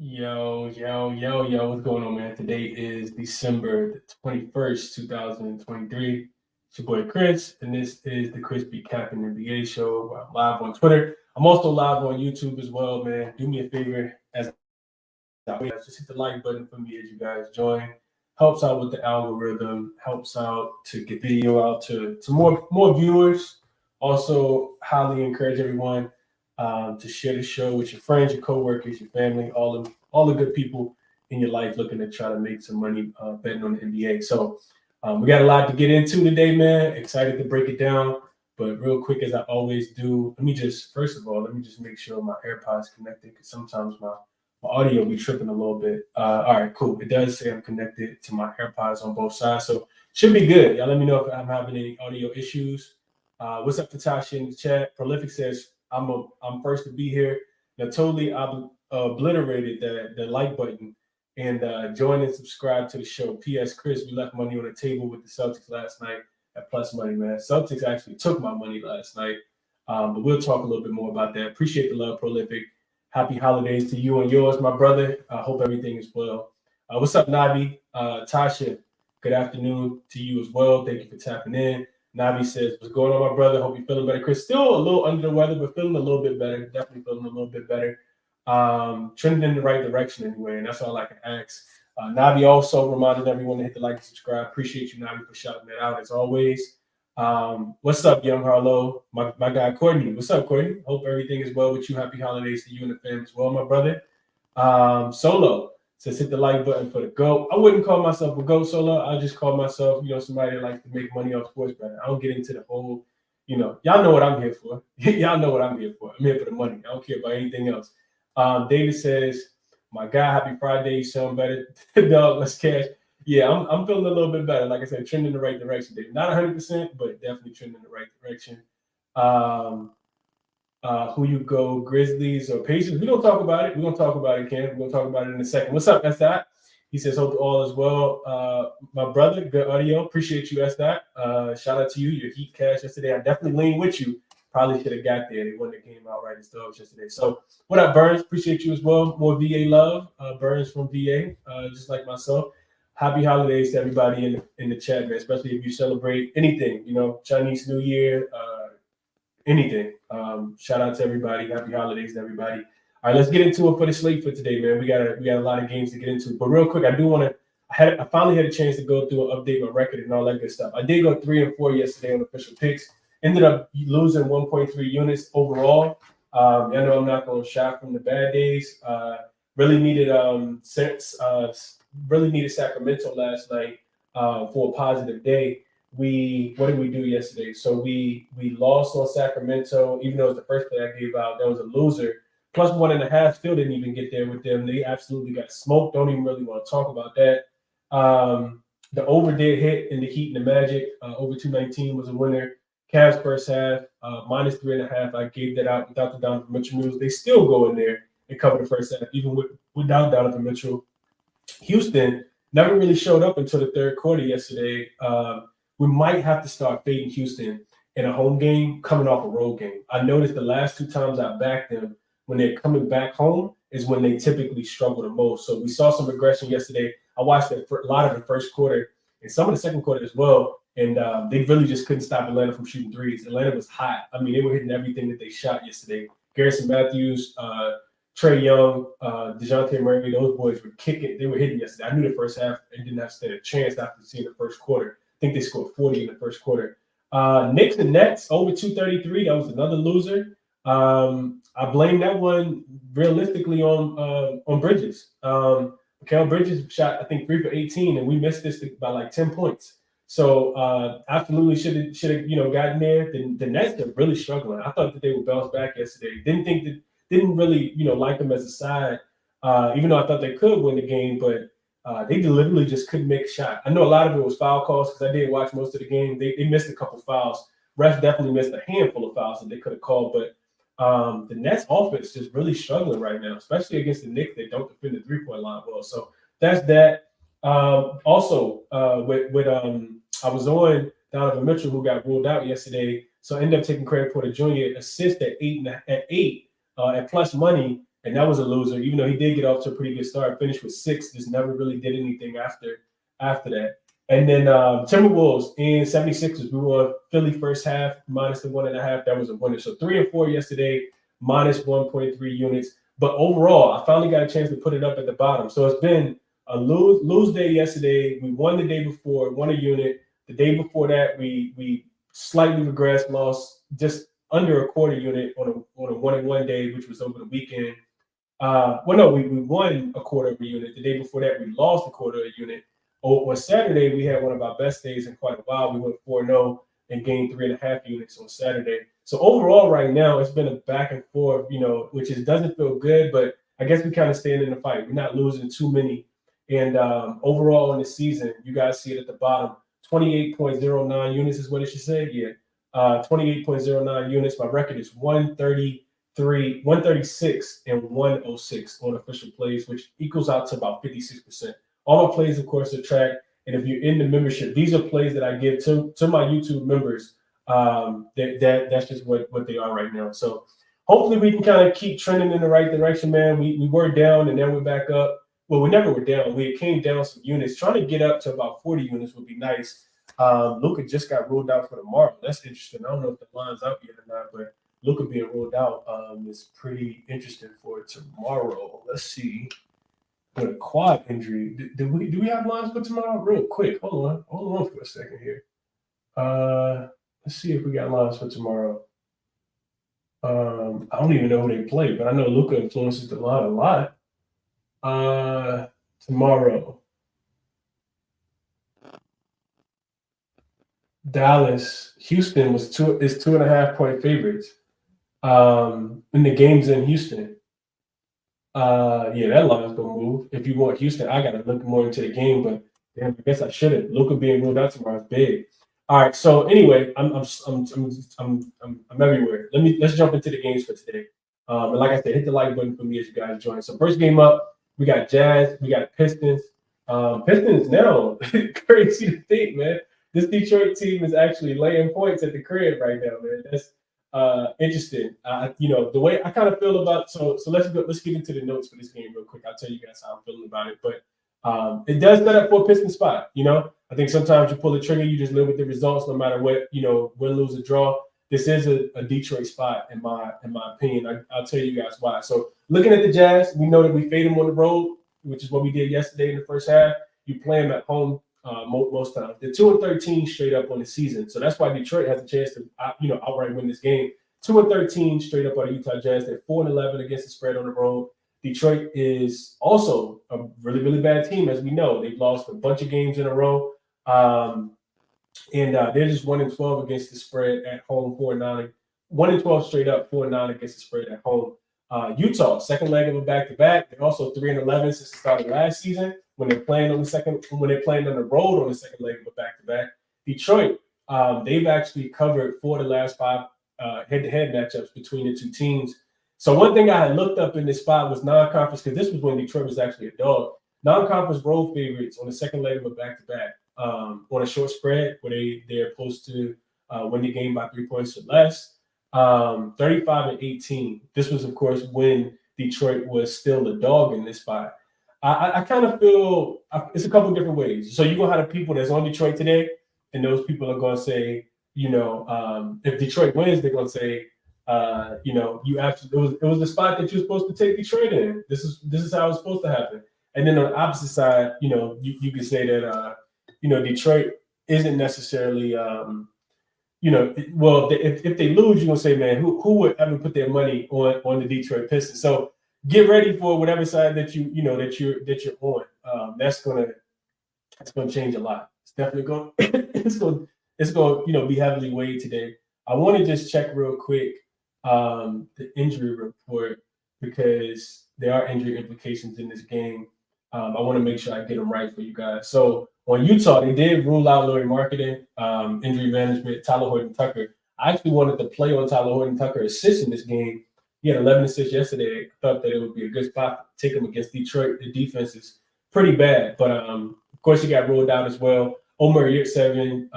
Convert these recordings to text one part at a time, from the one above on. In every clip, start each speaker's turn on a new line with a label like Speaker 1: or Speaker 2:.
Speaker 1: Yo, what's going on, man? Today is December the 21st, 2023. It's your boy Chris, and this is the ChrisBeCappinn NBA show. I'm live on Twitter. I'm also live on YouTube as well, man. Do me a favor, as always, just hit the like button for me as you guys join. Helps out with the algorithm, helps out to get video out to more viewers. Also, highly encourage everyone to share the show with your friends, your coworkers, your family, all the good people in your life looking to try to make some money betting on the NBA. So we got a lot to get into today, man. Excited to break it down. But real quick, as I always do, first of all, let me just make sure my AirPods connected because sometimes my audio be tripping a little bit. All right, cool. It does say I'm connected to my AirPods on both sides, so should be good. Y'all let me know if I'm having any audio issues. What's up, Natasha in the chat? Prolific says I'm first to be here. Now totally obliterated the like button and join and subscribe to the show. P.S. Chris, we left money on the table with the Celtics last night at plus money, man. Celtics actually took my money last night, but we'll talk a little bit more about that. Appreciate the love, Prolific. Happy holidays to you and yours, my brother. I hope everything is well. What's up, Navi? Tasha, good afternoon to you as well. Thank you for tapping in. Navi says, what's going on, my brother? Hope you're feeling better. Chris, still a little under the weather, but feeling a little bit better. Definitely feeling a little bit better. Trending in the right direction anyway, and that's all I can ask. Navi also reminded everyone to hit the like and subscribe. Appreciate you, Navi, for shouting that out as always. What's up, Young Harlow? My guy Courtney. What's up, Courtney? Hope everything is well with you. Happy holidays to you and the fam as well, my brother. Solo says hit the like button for the GOAT. I wouldn't call myself a GOAT, Solo. I just call myself, somebody that likes to make money off sports betting. I don't get into the whole, y'all know what I'm here for. Y'all know what I'm here for. I'm here for the money. I don't care about anything else. David says, my guy, happy Friday. You sound better. Dog, let's cash. Yeah, I'm feeling a little bit better. Like I said, trending in the right direction. David. Not 100%, but definitely trending in the right direction. Who you go, Grizzlies or Pacers? We don't talk about it. We're gonna talk about it, Ken. We're gonna talk about it in a second. What's up, S. He says, hope all is well. My brother, good audio. Appreciate you, S. Shout out to you. Your Heat cash yesterday. I definitely lean with you. Probably should have got there. They won the game outright as dogs yesterday. So what up, Burns? Appreciate you as well. More VA love. Burns from VA, just like myself. Happy holidays to everybody in the chat, man. Especially if you celebrate anything, Chinese New Year, anything. Shout out to everybody. Happy holidays to everybody. All right, let's get into it for the slate for today, man. We got a lot of games to get into. But real quick, I do want to. I finally had a chance to go through and update my record and all that good stuff. I did go 3-4 yesterday on official picks. Ended up losing 1.3 units overall. I know I'm not going to shy from the bad days. Really needed Sacramento last night for a positive day. What did we do yesterday? So we lost on Sacramento, even though it was the first play I gave out. That was a loser. Plus 1.5, still didn't even get there with them. They absolutely got smoked. Don't even really want to talk about that. The over did hit in the Heat and the Magic. Over 219 was a winner. Cavs first half, minus 3.5. I gave that out without the Donovan Mitchell news. They still go in there and cover the first half, even without Donovan Mitchell. Houston never really showed up until the third quarter yesterday. We might have to start fading Houston in a home game coming off a road game. I noticed the last 2 times I backed them when they're coming back home is when they typically struggle the most. So we saw some regression yesterday. I watched a lot of the first quarter and some of the second quarter as well, and they really just couldn't stop Atlanta from shooting threes. Atlanta was hot. I mean, they were hitting everything that they shot yesterday. Garrison Matthews, Trae Young, DeJounte Murray, those boys were kicking. They were hitting yesterday. I knew the first half and didn't have to stand a chance after seeing the first quarter. I think they scored 40 in the first quarter. Knicks and Nets over 233. That was another loser. I blame that one realistically on Bridges. Mikal Bridges shot, I think, 3 for 18, and we missed this by like 10 points. So absolutely should have gotten there. The Nets are really struggling. I thought that they would bounce back yesterday. Didn't really like them as a side, even though I thought they could win the game, but they literally just couldn't make a shot. I know a lot of it was foul calls because I did watch most of the game. They missed a couple fouls. Refs definitely missed a handful of fouls that they could have called, but the Nets offense is really struggling right now, especially against the Knicks. They don't defend the three-point line well. So that's that. Also, I was on Donovan Mitchell, who got ruled out yesterday. So I ended up taking Craig Porter Jr. assist at 8 at plus money and that was a loser. Even though he did get off to a pretty good start, finished with 6, just never really did anything after that. And then Timberwolves and 76ers, we won Philly first half minus the 1.5. That was a winner. So 3 and 4 yesterday, minus 1.3 units. But overall, I finally got a chance to put it up at the bottom. So it's been a lose day yesterday. We won the day before, won a unit. The day before that, we slightly regressed, lost just under a quarter unit on a 1-1 day, which was over the weekend. We won a quarter of a unit. The day before that, we lost a quarter of a unit. On Saturday, we had one of our best days in quite a while. We went 4-0 and gained 3.5 units on Saturday. So overall, right now, it's been a back and forth, which doesn't feel good, but I guess we kind of stand in the fight. We're not losing too many. And overall in the season, you guys see it at the bottom, 28.09 units is what it should say. Yeah, 28.09 units. My record is 136 and 106 on official plays, which equals out to about 56%. All my plays, of course, are tracked. And if you're in the membership, these are plays that I give to my YouTube members. That's just what they are right now. So hopefully we can kind of keep trending in the right direction, man. We were down and then we're back up. Well, we never were down. We came down some units. Trying to get up to about 40 units would be nice. Luka just got ruled out for tomorrow. That's interesting. I don't know if the line's out yet or not, but Luka being ruled out is pretty interesting for tomorrow. Let's see. With a quad injury, do we have lines for tomorrow? Real quick, hold on for a second here. Let's see if we got lines for tomorrow. I don't even know who they play, but I know Luka influences the line a lot. Tomorrow, Dallas, Houston is 2.5 point favorites. In the games in Houston. That line's gonna move. If you want Houston, I gotta look more into the game, but damn, I guess I shouldn't. Luka being ruled out tomorrow is big. All right, so anyway, I'm everywhere. Let's jump into the games for today. And like I said, hit the like button for me as you guys join. So first game up, we got Jazz, we got Pistons. Pistons now, crazy to think, man. This Detroit team is actually laying points at the crib right now, man. That's interesting. The way I kind of feel about so let's get into the notes for this game real quick. I'll tell you guys how I'm feeling about it. But it does set up for a Piston spot. I think sometimes you pull the trigger, you just live with the results no matter what, win, lose, or draw. This is a Detroit spot in my opinion. I'll tell you guys why. So looking at the Jazz, we know that we fade them on the road, which is what we did yesterday in the first half. You play them at home most times. They're 2-13 straight up on the season. So that's why Detroit has a chance to outright win this game. 2-13 straight up on the Utah Jazz. They're 4-11 against the spread on the road. Detroit is also a really, really bad team, as we know. They've lost a bunch of games in a row. And they're just 1-12 against the spread at home, 4-9. 1-12 straight up, 4-9 against the spread at home. Utah, second leg of a back-to-back. They're also 3-11 since the start of last season when they're playing on the road on the second leg of a back-to-back. Detroit, they've actually covered 4 of the last 5 head-to-head matchups between the two teams. So one thing I had looked up in this spot was non-conference, because this was when Detroit was actually a dog. Non-conference road favorites on the second leg of a back-to-back on a short spread where they're supposed to win the game by 3 points or less. 35-18. This was, of course, when Detroit was still a dog in this spot. I kind of feel it's a couple different ways. So you're going to have the people that's on Detroit today, and those people are going to say, if Detroit wins, they're going to say, it was the spot that you're supposed to take Detroit in. This is how it's supposed to happen. And then on the opposite side, you could say that, Detroit isn't necessarily, if they lose, you're going to say, man, who would ever put their money on the Detroit Pistons? So get ready for whatever side that you're on. That's going to change a lot. It's definitely going it's going to be heavily weighed today. I want to just check real quick the injury report, because there are injury implications in this game. I want to make sure I get them right for you guys. So on Utah, they did rule out Lauri Markkanen, injury management, Tyler Horton-Tucker. I actually wanted to play on Tyler Horton-Tucker assists in this game. He had 11 assists yesterday. I thought that it would be a good spot to take him against Detroit. The defense is pretty bad, but of course he got ruled out as well. Omer Yurtseven,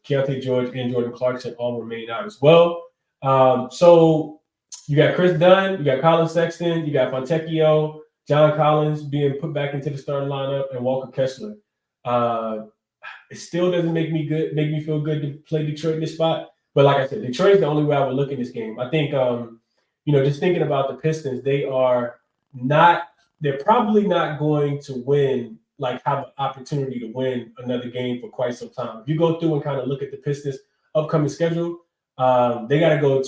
Speaker 1: Keontae George, and Jordan Clarkson all remain out as well. So You got Chris Dunn, you got Colin Sexton, you got Fontecchio, John Collins being put back into the starting lineup, and Walker Kessler. It still doesn't make me feel good to play Detroit in this spot. But like I said, Detroit's the only way I would look in this game. I think, just thinking about the Pistons, they're probably not going to win, like have an opportunity to win another game for quite some time. If you go through and kind of look at the Pistons' upcoming schedule, they got to go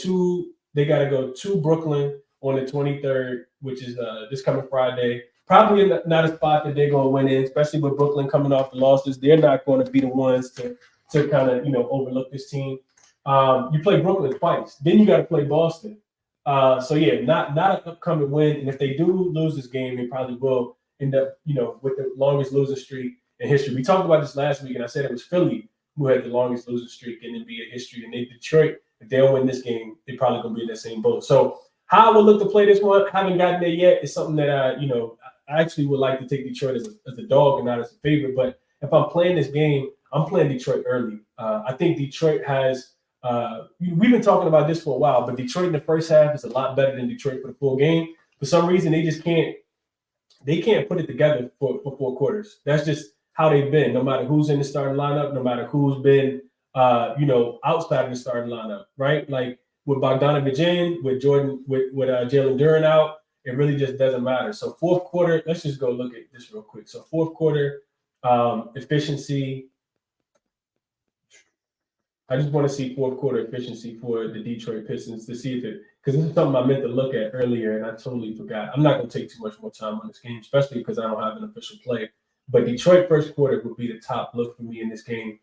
Speaker 1: to Brooklyn on the 23rd, which is this coming Friday. Probably not a spot that they're going to win in, especially with Brooklyn coming off the losses. They're not going to be the ones to kind of overlook this team. You play Brooklyn twice, then you got to play Boston. Not an upcoming win. And if they do lose this game, they probably will end up with the longest losing streak in history. We talked about this last week, and I said it was Philly who had the longest losing streak in NBA history, and Detroit. If they'll win this game, they're probably going to be in that same boat. So how I would look to play this one, haven't gotten there yet. It's something that I actually would like to take Detroit as a dog and not as a favorite. But if I'm playing this game, I'm playing Detroit early. I think Detroit has we've been talking about this for a while, but Detroit in the first half is a lot better than Detroit for the full game. For some reason, they just can't put it together for 4 quarters. That's just how they've been, no matter who's in the starting lineup, no matter who's been outside of the starting lineup, right? Like with Bogdanovich in, with Jordan, with Jalen Duren out, it really just doesn't matter. So fourth quarter, let's just go look at this real quick. So fourth quarter efficiency. I just want to see fourth quarter efficiency for the Detroit Pistons to see if it, because this is something I meant to look at earlier and I totally forgot. I'm not going to take too much more time on this game, especially because I don't have an official play. But Detroit first quarter would be the top look for me in this game.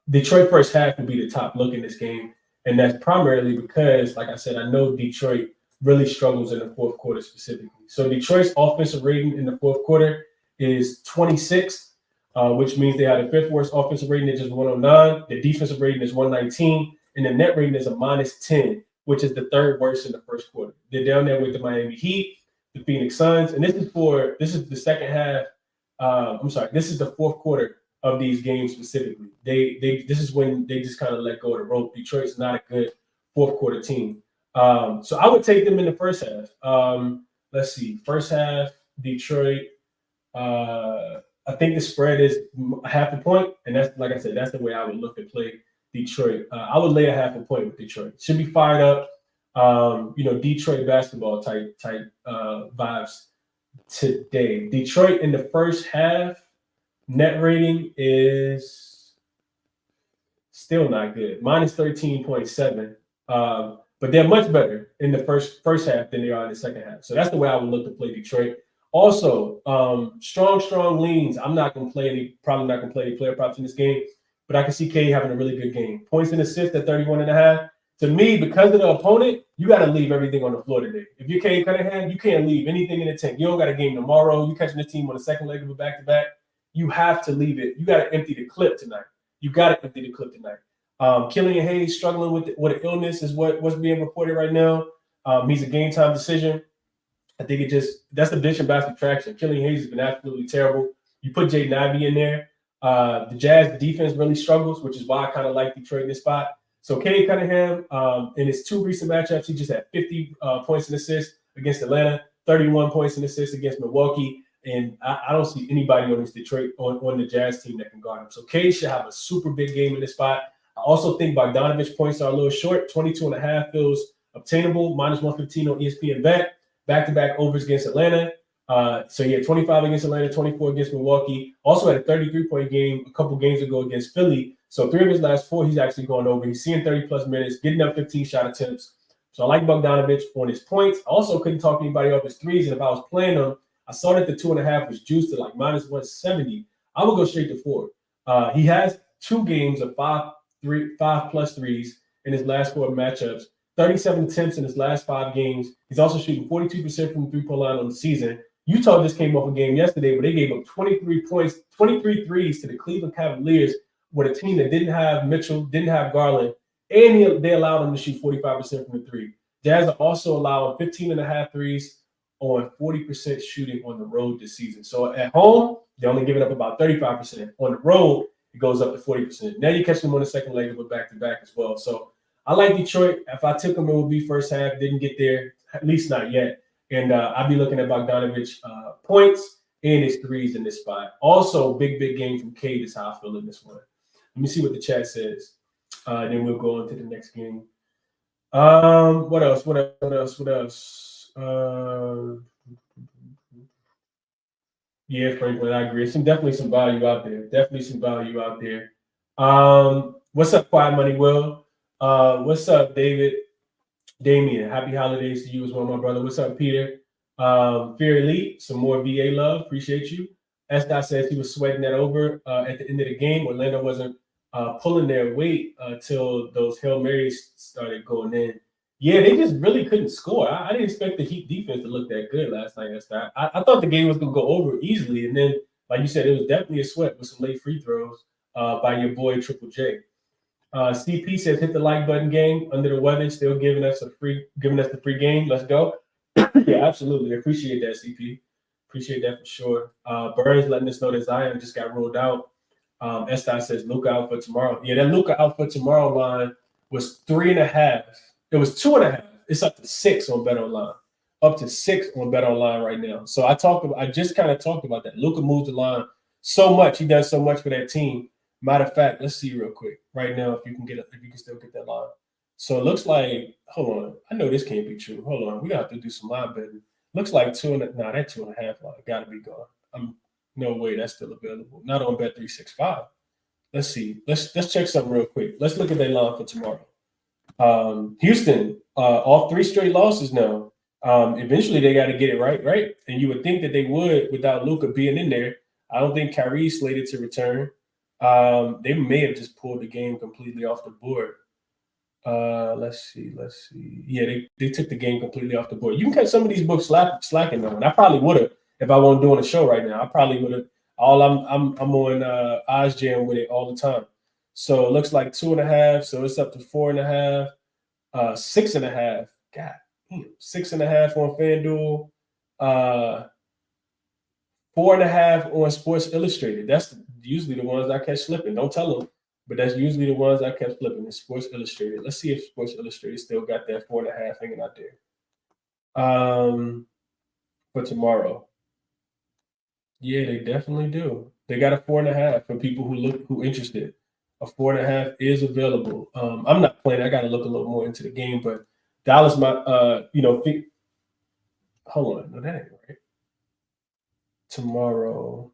Speaker 1: Detroit first half would be the top look in this game. And that's primarily because, like I said, I know Detroit really struggles in the fourth quarter specifically. So Detroit's offensive rating in the fourth quarter is 26th. Which means they have the 5th worst offensive rating at just 109. The defensive rating is 119, and the net rating is a -10, which is the 3rd worst in the first quarter. They're down there with the Miami Heat, the Phoenix Suns, and this is the second half. This is the fourth quarter of these games specifically. This is when they just kind of let go of the rope. Detroit's not a good fourth quarter team. So I would take them in the first half. Let's see, first half Detroit. I think the spread is half a point, and that's, like I said, that's the way I would look to play Detroit. I would lay a half a point with Detroit. Should be fired up, Detroit basketball type vibes today. Detroit in the first half net rating is still not good, -13.7. But they're much better in the first half than they are in the second half. So that's the way I would look to play Detroit. Also, strong leans. I'm not going to play probably not going to play any player props in this game, but I can see K having a really good game. Points and assists at 31.5. To me, because of the opponent, you got to leave everything on the floor today. If you're K Cunningham, you can't leave anything in the tank. You don't got a game tomorrow. You catching the team on the second leg of a back-to-back. You have to leave it. You got to empty the clip tonight. Killian Hayes struggling with an illness is what's being reported right now. He's a game-time decision. I think that's the addition by subtraction. Killian Hayes has been absolutely terrible. You put Jaden Ivey in there. The Jazz defense really struggles, which is why I kind of like Detroit in this spot. So Cade Cunningham, in his 2 recent matchups, he just had 50 points and assists against Atlanta, 31 points and assists against Milwaukee. And I don't see anybody on this Detroit on the Jazz team that can guard him. So Cade should have a super big game in this spot. I also think Bogdanovich points are a little short. 22.5 feels obtainable, -115 on ESPN Bet. Back-to-back overs against Atlanta. 25 against Atlanta, 24 against Milwaukee. Also had a 33-point game a couple games ago against Philly. So 3 of his last 4, he's actually going over. He's seeing 30-plus minutes, getting up 15 shot attempts. So I like Bogdanovich on his points. I also couldn't talk anybody off his threes, and if I was playing him, I saw that the 2.5 was juiced to like -170. I would go straight to 4. He has 2 games of 5+ threes in his last 4 matchups. 37 attempts in his last 5 games. He's also shooting 42% from the three-point line on the season. Utah just came off a game yesterday where they gave up 23 points, 23 threes to the Cleveland Cavaliers with a team that didn't have Mitchell, didn't have Garland, and they allowed them to shoot 45% from the 3. Jazz are also allowing 15.5 threes on 40% shooting on the road this season. So at home, they're only giving up about 35%. On the road, it goes up to 40%. Now you catch them on the second leg of a back-to-back as well. So I like Detroit. If I took them, it would be first half. Didn't get there, at least not yet. And I'll be looking at Bogdanovich points and his threes in this spot. Also, big game from Cade is how I feel in this one. Let me see what the chat says. Then we'll go on to the next game. What else? Yeah, Franklin, I agree. Definitely some value out there. What's up, Quiet Money Will? What's up, David? Damien, happy holidays to you as well, my brother. What's up, Peter? Fear Elite, some more VA love. Appreciate you. S. says he was sweating that over at the end of the game. Orlando wasn't pulling their weight till those Hail Marys started going in. Yeah, they just really couldn't score. I didn't expect the Heat defense to look that good last night. I thought the game was going to go over easily. And then, like you said, it was definitely a sweat with some late free throws by your boy Triple J. CP says hit the like button, gang. Under the weather, still giving us the free game. Let's go. Yeah, absolutely. Appreciate that, CP. Appreciate that for sure. Burns letting us know that Zion just got ruled out. Estai says Luka out for tomorrow. Yeah, that Luka out for tomorrow line was 3.5. It was 2.5. It's up to 6 on BetOnline. Up to 6 on BetOnline right now. So I just kind of talked about that. Luka moves the line so much. He does so much for that team. Matter of fact, let's see real quick right now if you can still get that line. So it looks like, hold on. I know this can't be true. Hold on. We got to do some line betting. Looks like that 2.5 line got to be gone. No way that's still available. Not on Bet365. Let's see. Let's check something real quick. Let's look at that line for tomorrow. Houston, off 3 straight losses now. Eventually they got to get it right? And you would think that they would without Luka being in there. I don't think Kyrie's slated to return. They may have just pulled the game completely off the board. Let's see. Yeah, they took the game completely off the board. You can catch some of these books slacking though, and I probably would have if I wasn't doing a show right now. I probably would have. I'm on OzJam with it all the time. So it looks like 2.5. So it's up to 4.5, 6.5. God, 6.5 on FanDuel. 4.5 on Sports Illustrated. That's usually the ones I catch slipping. Don't tell them, but that's usually the ones I kept slipping in Sports Illustrated. Let's see if Sports Illustrated still got that 4.5 hanging out there. For tomorrow. Yeah, they definitely do. They got a 4.5 for people who interested. A 4.5 is available. I'm not playing. I got to look a little more into the game, but Dallas, hold on. No, that ain't right. Tomorrow.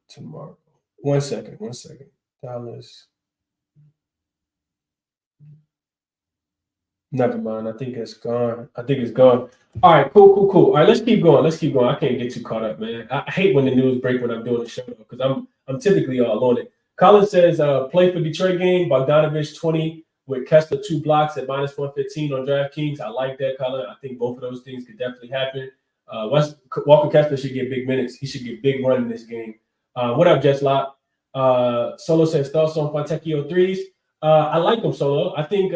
Speaker 1: 1 second. Dallas. Never mind. I think it's gone. All right, cool. All right, let's keep going. I can't get too caught up, man. I hate when the news break when I'm doing the show because I'm typically all on it. Colin says, play for Detroit game. Bogdanovich 20 with Kessler 2 blocks at -115 on DraftKings. I like that, Colin. I think both of those things could definitely happen. Walker Kessler should get big minutes. He should get big run in this game. What up, Jets Lot? Solo says thoughts on Fontecchio threes. I like him, Solo. I think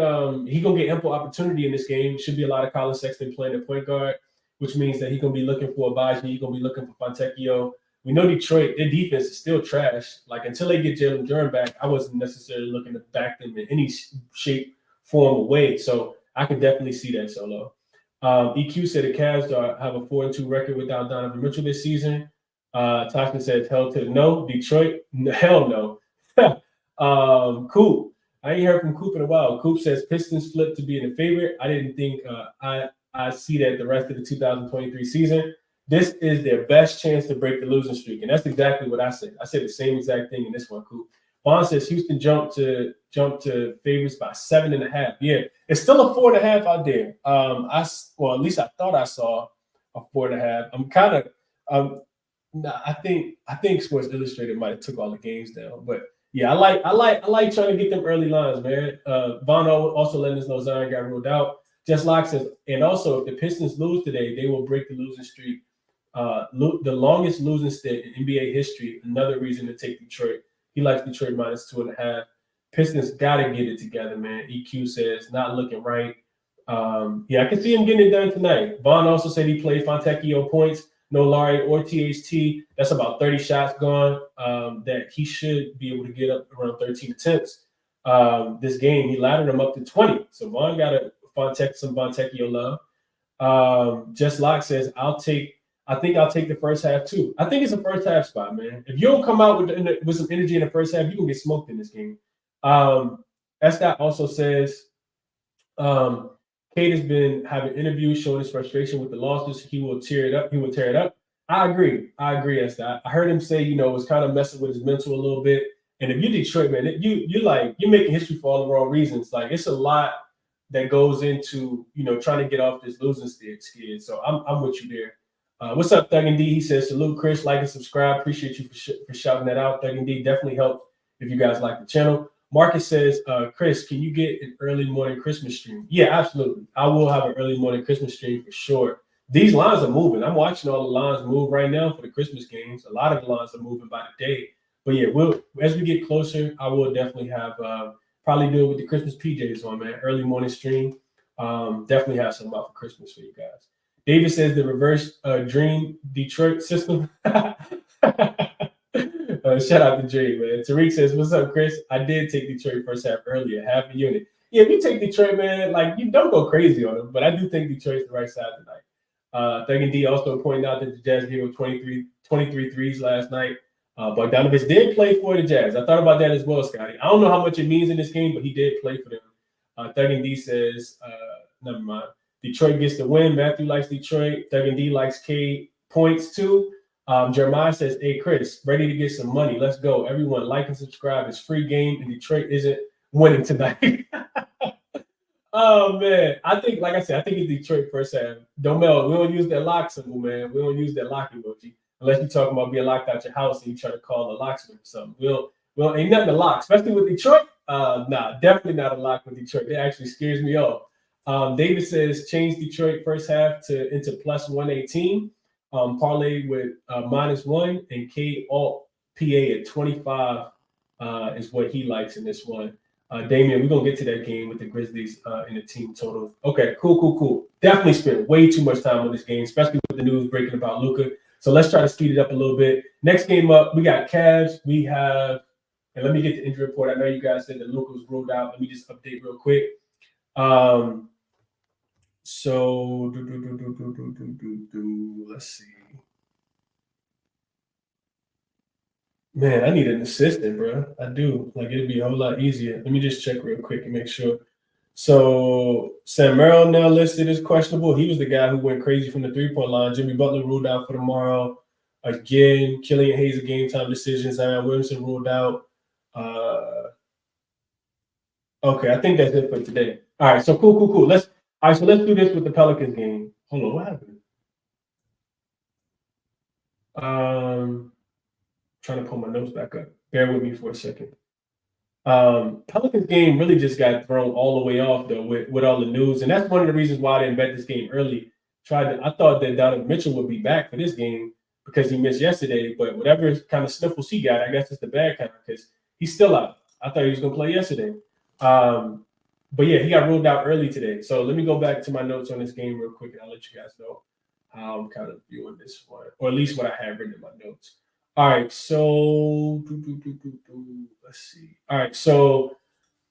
Speaker 1: he's going to get ample opportunity in this game. Should be a lot of Colin Sexton playing the point guard, which means that he's going to be looking for Abaji. He's going to be looking for Fontecchio. We know Detroit, their defense is still trash. Like, until they get Jalen Duren back, I wasn't necessarily looking to back them in any shape, form, or way. So I can definitely see that, Solo. EQ said the Cavs have a 4-2 record without Donovan Mitchell this season. Tasha says hell to no. Detroit, hell no. Cool. I ain't heard from Coop in a while. Coop says Pistons flip to being a favorite. I didn't think I see that the rest of the 2023 season. This is their best chance to break the losing streak. And that's exactly what I said. I said the same exact thing in this one, Coop. Vaughn says Houston jumped to favorites by 7.5. Yeah, it's still a 4.5 out there. At least I thought I saw a 4.5. I'm kind of I think Sports Illustrated might have took all the games down, but yeah, I like trying to get them early lines, man. Vaughn also letting us know Zion got ruled out. Just Lock says, and also if the Pistons lose today, they will break the losing streak. The longest losing stint in NBA history. Another reason to take Detroit. He likes Detroit -2.5. Pistons got to get it together, man. EQ says not looking right. Yeah, I can see him getting it done tonight. Vaughn also said he played Fontecchio points. No Larry or THT. That's about 30 shots gone that he should be able to get up around 13 attempts. this game. He laddered him up to 20. So Vaughn got some Fontecchio love. Just Lock says, I think I'll take the first half too. I think it's a first half spot, man. If you don't come out with some energy in the first half, you can get smoked in this game. Estat also says, Cade has been having interviews showing his frustration with the losses. He will tear it up. I agree, Estat. I heard him say, it's kind of messing with his mental a little bit. And if you're Detroit, man, you're making history for all the wrong reasons. Like, it's a lot that goes into trying to get off this losing skid. So I'm with you there. What's up, Thug and D? He says, salute, Chris, like and subscribe. Appreciate you for shouting that out. Thug and D definitely helps if you guys like the channel. Marcus says, Chris, can you get an early morning Christmas stream? Yeah, absolutely. I will have an early morning Christmas stream for sure. These lines are moving. I'm watching all the lines move right now for the Christmas games. A lot of the lines are moving by the day. But yeah, as we get closer, I will definitely have probably do it with the Christmas PJs on, man. Early morning stream. Definitely have some out for Christmas for you guys. David says the reverse Dream Detroit system. Shout out to Dream, man. Tariq says, what's up, Chris? I did take Detroit first half earlier, half a unit. Yeah, if you take Detroit, man, like, you don't go crazy on them, but I do think Detroit's the right side tonight. Thug and D also pointed out that the Jazz gave up 23 threes last night. Bogdanovich did play for the Jazz. I thought about that as well, Scotty. I don't know how much it means in this game, but he did play for them. Thug and D says, never mind. Detroit gets the win. Matthew likes Detroit. Thug and D likes K points too. Jeremiah says, hey, Chris, ready to get some money. Let's go. Everyone like and subscribe. It's free game, and Detroit isn't winning tonight. Oh, man. I think, like I said, I think it's Detroit first half. Domel, we don't use that lock symbol, man. We don't use that lock emoji. Unless you're talking about being locked out your house and you try to call a locksmith or something. Ain't nothing to lock, especially with Detroit. Nah, definitely not a lock with Detroit. It actually scares me off. David says, change Detroit first half into plus 118. Parlay with -1 and K alt PA at 25 is what he likes in this one. Damian, we're going to get to that game with the Grizzlies in the team total. Okay, cool. Definitely spent way too much time on this game, especially with the news breaking about Luka. So let's try to speed it up a little bit. Next game up, we got Cavs. We have, and let me get the injury report. I know you guys said that Luka was ruled out. Let me just update real quick. So let's see. Man, I need an assistant, bro. I do. Like, it'd be a whole lot easier. Let me just check real quick and make sure. So Sam Merrill now listed as questionable. He was the guy who went crazy from the three-point line. Jimmy Butler ruled out for tomorrow. Again, Killian Hayes a game time decision. Zion Williamson ruled out. Okay, I think that's it for today. All right, so cool. Let's do this with the Pelicans game. Hold on, what happened? Trying to pull my notes back up. Bear with me for a second. Pelicans game really just got thrown all the way off though with all the news, and that's one of the reasons why I didn't bet this game early. I thought that Donovan Mitchell would be back for this game because he missed yesterday, but whatever kind of sniffles he got, I guess it's the bad kind because he's still out. I thought he was gonna play yesterday. But yeah, he got ruled out early today. So let me go back to my notes on this game real quick, and I'll let you guys know how I'm kind of viewing this one, or at least what I have written in my notes. All right, so let's see. All right, so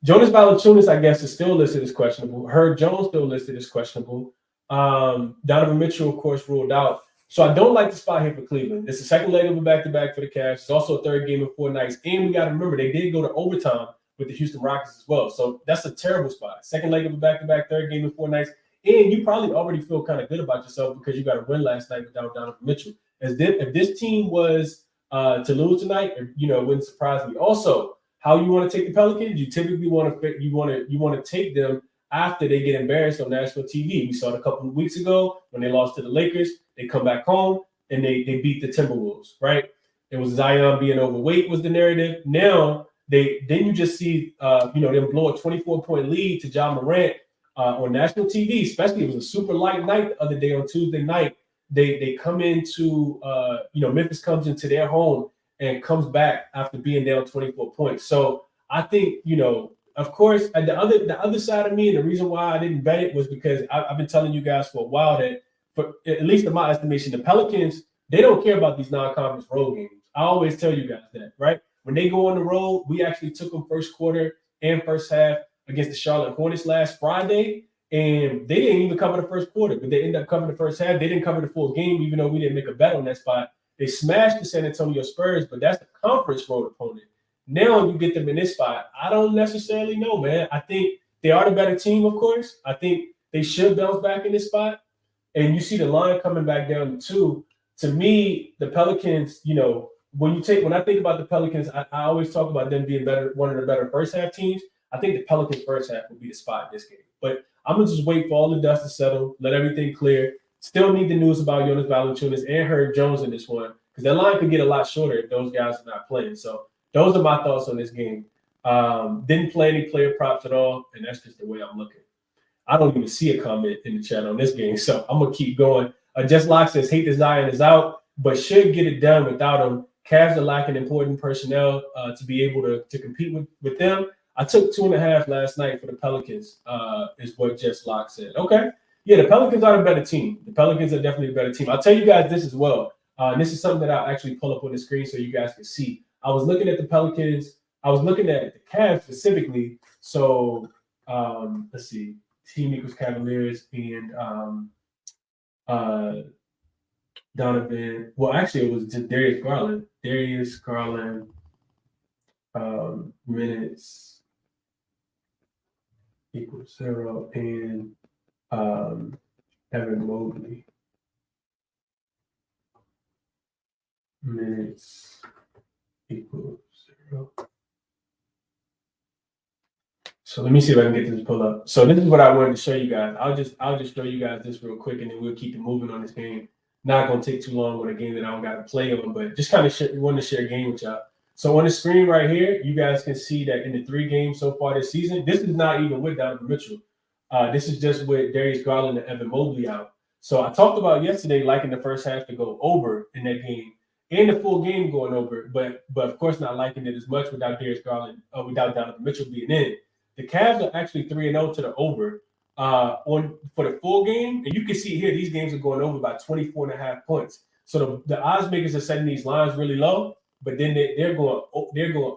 Speaker 1: Jonas Valanciunas, I guess, is still listed as questionable. Herb Jones still listed as questionable. Donovan Mitchell, of course, ruled out. So I don't like the spot here for Cleveland. It's the second leg of a back-to-back for the Cavs. It's also a third game in 4 nights. And we got to remember, they did go to overtime with the Houston Rockets as well. So that's a terrible spot. Second leg of a back-to-back, third game in 4 nights. And you probably already feel kind of good about yourself because you got a win last night without Donovan Mitchell. If this team was to lose tonight, it wouldn't surprise me. Also, how you want to take the Pelicans? You typically want to take them after they get embarrassed on national TV. We saw it a couple of weeks ago when they lost to the Lakers. They come back home and they beat the Timberwolves, right? It was Zion being overweight was the narrative. Now you just see them blow a 24-point lead to Ja Morant on national TV. Especially it was a super light night the other day on Tuesday night. They come into Memphis comes into their home and comes back after being down 24 points. So I think of course, the other side of me, and the reason why I didn't bet it was because I've been telling you guys for a while that, for at least in my estimation, the Pelicans, they don't care about these non-conference road games. I always tell you guys that, right? When they go on the road, we actually took them first quarter and first half against the Charlotte Hornets last Friday. And they didn't even cover the first quarter, but they ended up covering the first half. They didn't cover the full game, even though we didn't make a bet on that spot. They smashed the San Antonio Spurs, but that's the conference road opponent. Now you get them in this spot. I don't necessarily know, man. I think they are the better team, of course. I think they should bounce back in this spot. And you see the line coming back down to 2. To me, the Pelicans, when I think about the Pelicans, I always talk about them being one of the better first half teams. I think the Pelicans first half will be the spot in this game. But I'm going to just wait for all the dust to settle, let everything clear. Still need the news about Jonas Valanciunas and Herb Jones in this one, because that line could get a lot shorter if those guys are not playing. So those are my thoughts on this game. Didn't play any player props at all, and that's just the way I'm looking. I don't even see a comment in the chat on this game, so I'm going to keep going. Just Lock says, hate that Zion is out, but should get it done without him. Cavs are lacking important personnel to be able to compete with them. I took 2.5 last night for the Pelicans, is what Just Lock said. Okay. Yeah, the Pelicans are a better team. The Pelicans are definitely a better team. I'll tell you guys this as well. This is something that I'll actually pull up on the screen so you guys can see. I was looking at the Pelicans. I was looking at the Cavs specifically. So let's see. Team equals Cavaliers and Donovan. Well, actually, it was just Darius Garland. Minutes equals 0, and Evan Mobley minutes equals 0. So let me see if I can get this pull up. So this is what I wanted to show you guys. I'll just show you guys this real quick, and then we'll keep it moving on this game. Not gonna take too long on a game that I don't got to play on, but just kind of want to share a game with y'all. So on the screen right here, you guys can see that in the 3 games so far this season, this is not even with Donovan Mitchell. This is just with Darius Garland and Evan Mobley out. So I talked about yesterday liking the first half to go over in that game and the full game going over, but of course not liking it as much without Darius Garland, without Donovan Mitchell being in. The Cavs are actually 3-0 to the over for the full game, and you can see here these games are going over by 24.5 points. So the odds makers are setting these lines really low, but then they're going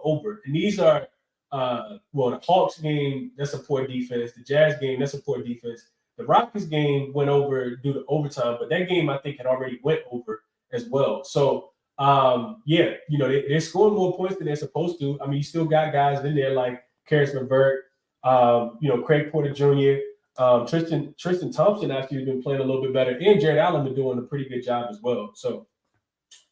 Speaker 1: over. And these are the Hawks game, that's a poor defense. The Jazz game, that's a poor defense. The Rockets game went over due to overtime, but that game I think had already went over as well. So they're scoring more points than they're supposed to. I mean, you still got guys in there like Karis LeVert, Craig Porter Jr., Tristan Thompson actually has been playing a little bit better, and Jared Allen been doing a pretty good job as well. So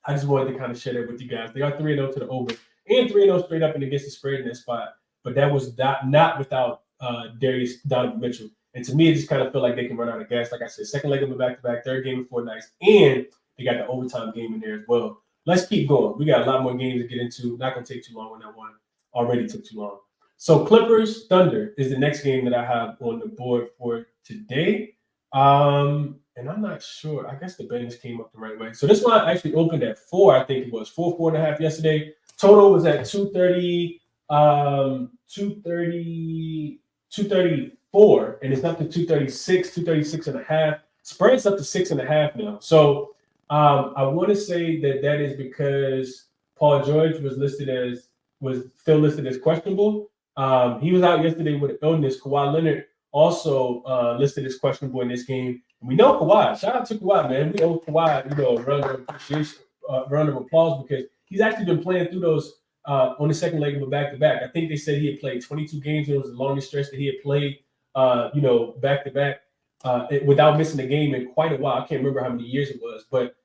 Speaker 1: I just wanted to kind of share that with you guys. They are 3-0 to the over and 3-0 straight up and against the spread in that spot, but that was not without Donovan Mitchell. And to me, it just kind of feel like they can run out of gas. Like I said, second leg of a back-to-back, third game in 4 nights, and they got the overtime game in there as well. Let's keep going. We got a lot more games to get into. Not going to take too long on that one. Already took too long. So Clippers Thunder is the next game that I have on the board for today. And I'm not sure. I guess the betting came up the right way. So this one actually opened at 4, I think it was. 4.5 yesterday. Total was at 230, 234, and it's up to 236 and a half. Spread's up to 6.5 now. So I want to say that is because Paul George was still listed as questionable. He was out yesterday with an illness. Kawhi Leonard also listed as questionable in this game. And we know Kawhi. Shout out to Kawhi, man. We owe Kawhi, a round of appreciation, round of applause, because he's actually been playing through those on the second leg of a back-to-back. I think they said he had played 22 games. It was the longest stretch that he had played, back-to-back without missing a game in quite a while. I can't remember how many years it was, but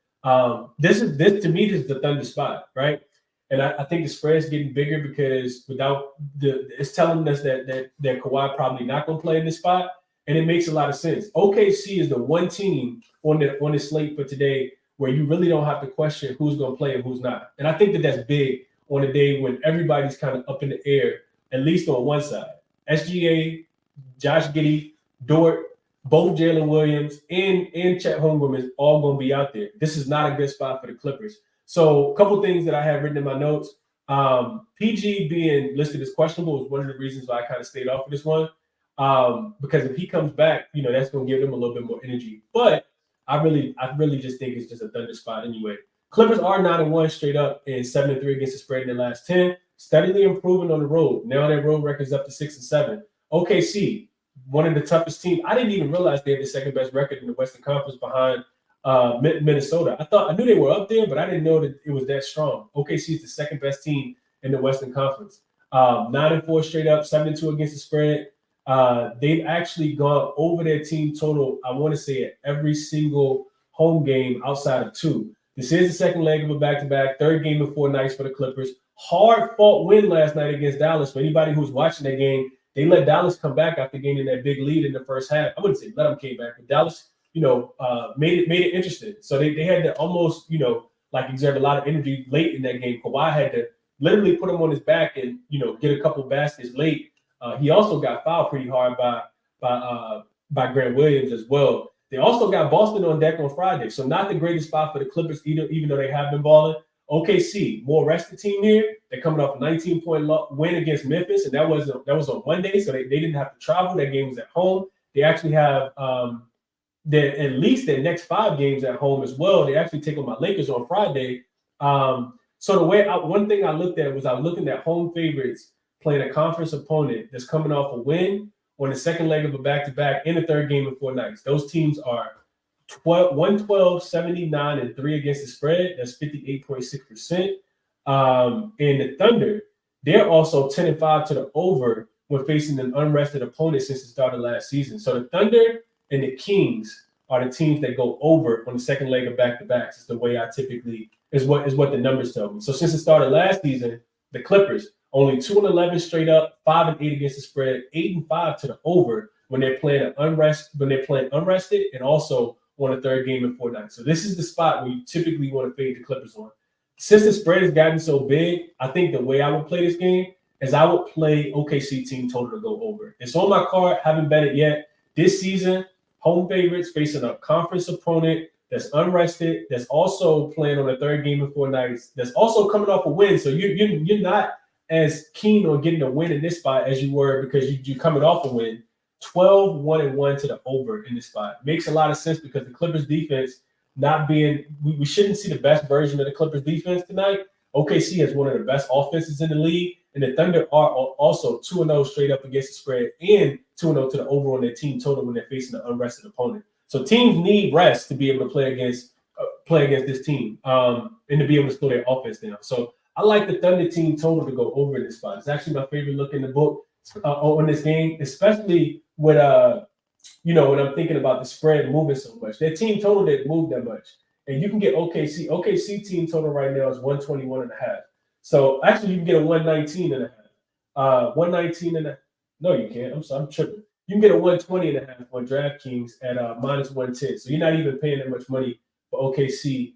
Speaker 1: this to me is the Thunder spot, right? And I think the spread is getting bigger because it's telling us that Kawhi probably not going to play in this spot, and it makes a lot of sense. OKC is the one team on the slate for today where you really don't have to question who's going to play and who's not. And I think that's big on a day when everybody's kind of up in the air, at least on one side. SGA, Josh Giddey, Dort, both Jalen Williams, and Chet Holmgren is all going to be out there. This is not a good spot for the Clippers. So a couple things that I have written in my notes. PG being listed as questionable is one of the reasons why I kind of stayed off of this one. Because if he comes back, that's going to give them a little bit more energy. But I really just think it's just a Thunder spot anyway. Clippers are 9-1 straight up and 7-3 against the spread in their last 10. steadily improving on the road. Now their road record is up to 6-7. OKC, one of the toughest teams. I didn't even realize they had the second best record in the Western Conference behind Minnesota. I knew they were up there, but I didn't know that it was that strong. OKC is the second best team in the Western Conference. 9-4 straight up, 7-2 against the spread. They've actually gone over their team total, I want to say, at every single home game outside of 2. This is the second leg of a back-to-back, third game in 4 nights for the Clippers. Hard-fought win last night against Dallas. For anybody who's watching that game, they let Dallas come back after gaining that big lead in the first half. I wouldn't say let them came back, but Dallas, made it interesting. So they had to almost, exert a lot of energy late in that game. Kawhi had to literally put him on his back and, get a couple baskets late. He also got fouled pretty hard by Grant Williams as well. They also got Boston on deck on Friday, so not the greatest spot for the Clippers either, even though they have been balling. OKC, more rested team here. They're coming off a 19-point win against Memphis, and that was on Monday, so they didn't have to travel. That game was at home. They actually have at least their next 5 games at home as well. They actually take on my Lakers on Friday. So the way one thing I looked at was I was looking at home favorites playing a conference opponent that's coming off a win on the second leg of a back-to-back in the third game in 4 nights. Those teams are 112, 79, and 3 against the spread. That's 58.6%. And the Thunder, they're also 10-5 to the over when facing an unrested opponent since the start of last season. So the Thunder and the Kings are the teams that go over on the second leg of back-to-backs. It's the way I typically is what the numbers tell me. So since the start of last season, the Clippers only 2-11 straight up, 5-8 against the spread, 8-5 to the over when they're playing unrested, and also on a third game in 4 nights. So this is the spot where you typically want to fade the Clippers on. Since the spread has gotten so big, I think the way I would play this game is I would play OKC team total to go over. It's on my card, haven't bet it yet. This season, home favorites facing a conference opponent that's unrested, that's also playing on a third game in 4 nights, that's also coming off a win. So you're not as keen on getting a win in this spot as you were because you're coming off a win. 12, 1-1 to the over in this spot. Makes a lot of sense because the Clippers defense not being, we shouldn't see the best version of the Clippers defense tonight. OKC has one of the best offenses in the league, and the Thunder are also 2-0 straight up against the spread and 2-0 to the over on their team total when they're facing an unrested opponent. So teams need rest to be able to play against this team and to be able to slow their offense down. So I like the Thunder team total to go over in this spot. It's actually my favorite look in the book on this game, especially with when I'm thinking about the spread moving so much. Their team total didn't move that much. And you can get OKC. OKC team total right now is 121.5. So actually you can get a 119.5. 119.5. No, you can't. I'm tripping. You can get a 120.5 on DraftKings at -110. So you're not even paying that much money for OKC.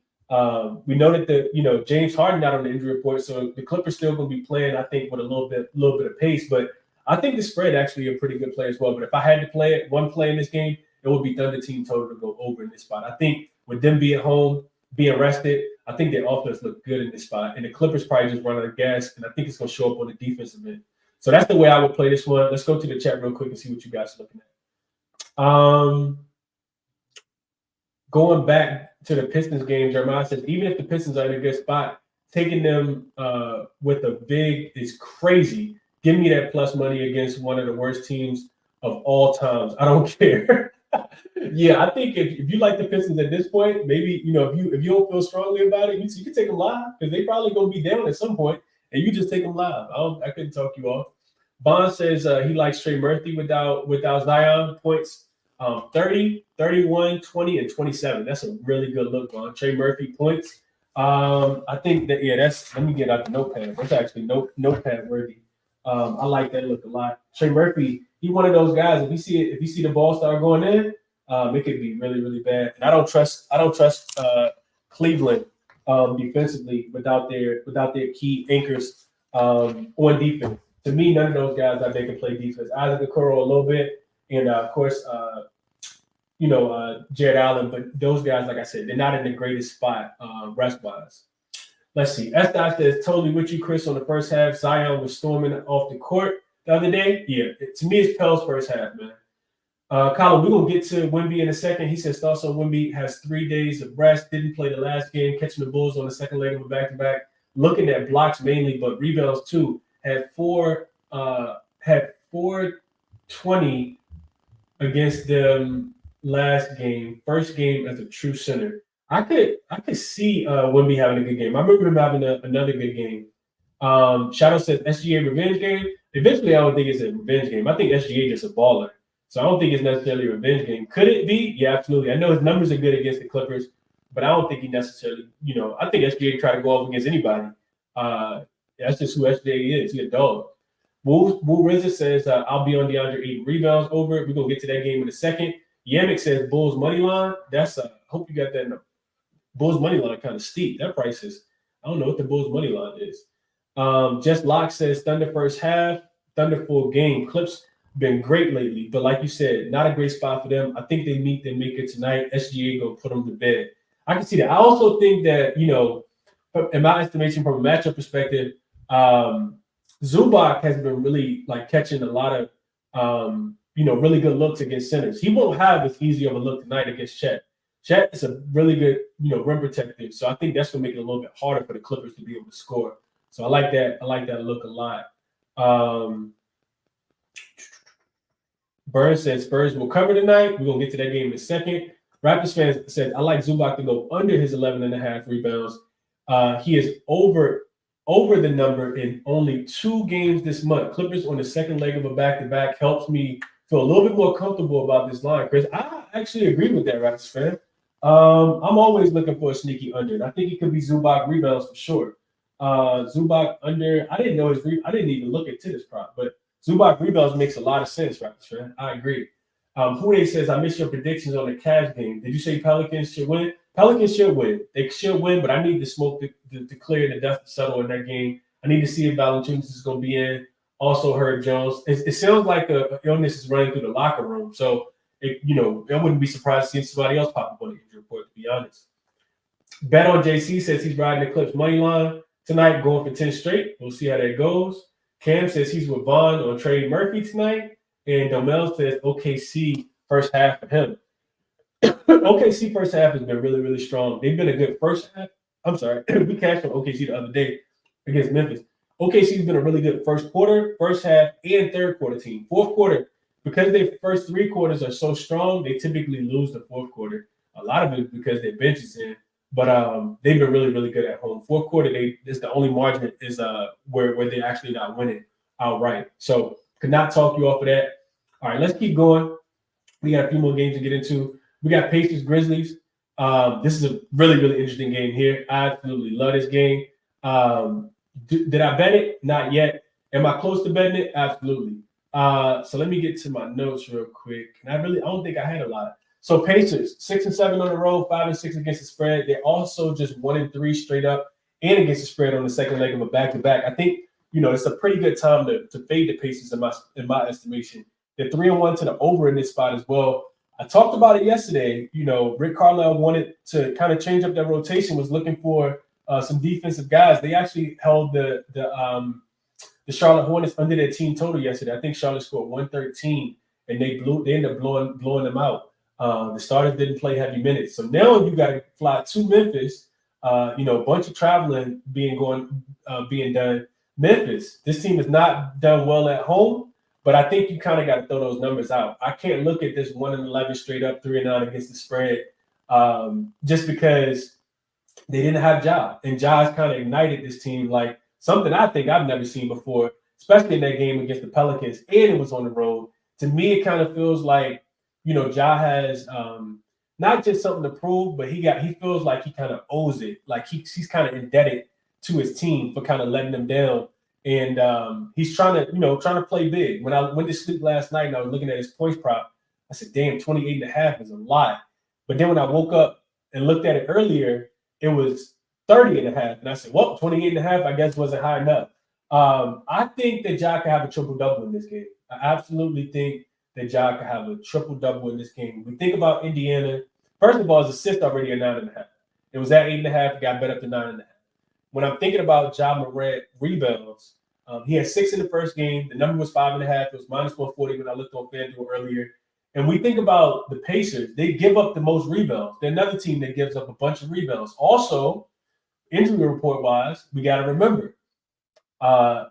Speaker 1: We know that James Harden got on the injury report, so the Clippers still going to be playing, I think, with a little bit of pace. But I think the spread actually a pretty good play as well. But if I had to play one play in this game, it would be Thunder team total to go over in this spot. I think with them being home, being rested, I think their offense looked good in this spot. And the Clippers probably just run out of gas, and I think it's going to show up on the defensive end. So that's the way I would play this one. Let's go to the chat real quick and see what you guys are looking at. Going back to the Pistons game, Jeremiah says, even if the Pistons are in a good spot, taking them with a big is crazy. Give me that plus money against one of the worst teams of all times. I don't care. Yeah, I think if you like the Pistons at this point, maybe, if you don't feel strongly about it, you can take them live because they probably going to be down at some point, and you just take them live. I couldn't talk you off. Bond says he likes Trey Murphy without Zion. Points 30, 31, 20, and 27. That's a really good look, Bond. Trey Murphy points. I think that, let me get out the notepad. That's actually notepad worthy. I like that look a lot. Trey Murphy, he one of those guys. If you see the ball start going in, it could be really, really bad. And I don't trust Cleveland defensively without their key anchors on defense. To me, none of those guys I think can play defense. Isaac Okoro a little bit, and of course, Jared Allen. But those guys, like I said, they're not in the greatest spot rest wise. Let's see. S. says, totally with you, Chris, on the first half. Zion was storming off the court the other day. Yeah, to me, it's Pell's first half, man. Colin, we're going to get to Wemby in a second. He says, also, Wemby has 3 days of rest, didn't play the last game, catching the Bulls on the second leg of a back-to-back looking at blocks mainly, but rebounds too, had 420 against them last game, first game as a true center. I could see Wimby having a good game. I remember him having another good game. Shadow says SGA revenge game. Eventually, I don't think it's a revenge game. I think SGA just a baller. So I don't think it's necessarily a revenge game. Could it be? Yeah, absolutely. I know his numbers are good against the Clippers, but I don't think he necessarily, I think SGA try to go up against anybody. That's just who SGA is. He's a dog. Will Rizza says, I'll be on DeAndre Ayton rebounds over. We're going to get to that game in a second. Yamick says Bulls money line. That's hope you got that in the Bulls money line kind of steep. That price is, I don't know what the Bulls money line is. Just Locke says Thunder first half, Thunder full game. Clips been great lately, but like you said, not a great spot for them. I think they make it tonight. SGA gonna put them to bed. I can see that. I also think that, in my estimation, from a matchup perspective, Zubac has been really catching a lot of really good looks against centers. He won't have as easy of a look tonight against Chet. Chet is a really good, rim protective. So I think that's gonna make it a little bit harder for the Clippers to be able to score. So I like that. I like that look a lot. Burns said Spurs will cover tonight. We're going to get to that game in a second. Raptors fans said, I like Zubac to go under his 11.5 rebounds. He is over the number in only 2 games this month. Clippers on the second leg of a back-to-back helps me feel a little bit more comfortable about this line, Chris. I actually agree with that, Raptors fan. I'm always looking for a sneaky under. And I think it could be Zubac rebounds for sure. Zubac under, I didn't even look into this prop, but Zubac rebounds makes a lot of sense, Raptors fan. I agree. Hude says, I missed your predictions on the Cavs game. Did you say Pelicans should win? Pelicans should win. They should win, but I need the smoke to clear the dust to settle in that game. I need to see if Valanciunas is going to be in. Also heard Jones. It sounds like an illness is running through the locker room. So, I wouldn't be surprised to see somebody else pop up on the injury report, to be honest. Bet on JC says he's riding the Clips money line tonight, going for 10 straight. We'll see how that goes. Cam says he's with Vaughn on Trey Murphy tonight. And Domel says OKC first half for him. OKC first half has been really, really strong. They've been a good first half. I'm sorry. We cashed on OKC the other day against Memphis. OKC's been a really good first quarter, first half, and third quarter team. Fourth quarter, because their first 3 quarters are so strong, they typically lose the fourth quarter. A lot of it is because their bench is in. But they've been really, really good at home. Fourth quarter, it's the only margin is where they're actually not winning outright. So could not talk you off of that. All right, let's keep going. We got a few more games to get into. We got Pacers Grizzlies. This is a really, really interesting game here. I absolutely love this game. Did I bet it? Not yet. Am I close to betting it? Absolutely. So let me get to my notes real quick. And I don't think I had a lot. So Pacers 6-7 on the road, 5-6 against the spread. They're also just 1-3 straight up and against the spread on the second leg of a back-to-back. I think it's a pretty good time to fade the Pacers in my estimation. They're 3-1 to the over in this spot as well. I talked about it yesterday. Rick Carlisle wanted to kind of change up their rotation, was looking for some defensive guys. They actually held the Charlotte Hornets under their team total yesterday. I think Charlotte scored 113, and they ended up blowing them out. The starters didn't play heavy minutes. So now you got to fly to Memphis. A bunch of traveling being done. Memphis, this team has not done well at home, but I think you kind of got to throw those numbers out. I can't look at this 1-11 straight up, 3-9 against the spread, just because they didn't have Ja. And Ja's kind of ignited this team like something I think I've never seen before, especially in that game against the Pelicans, and it was on the road. To me, it kind of feels like, Ja has not just something to prove, but he feels like he kind of owes it. Like he's kind of indebted to his team for kind of letting them down. And he's trying to play big. When I went to sleep last night and I was looking at his points prop, I said, damn, 28.5 is a lot. But then when I woke up and looked at it earlier, it was 30.5. And I said, well, 28.5, I guess wasn't high enough. I think that Ja can have a triple-double in this game. I absolutely think that Ja could have a triple-double in this game. We think about Indiana. First of all, his assist already at 9.5. It was at 8.5, got bet up to 9.5. When I'm thinking about Ja Morant rebounds, he had 6 in the first game. The number was 5.5. It was minus 140 when I looked on FanDuel earlier. And we think about the Pacers. They give up the most rebounds. They're another team that gives up a bunch of rebounds. Also, injury report wise, we got to remember uh,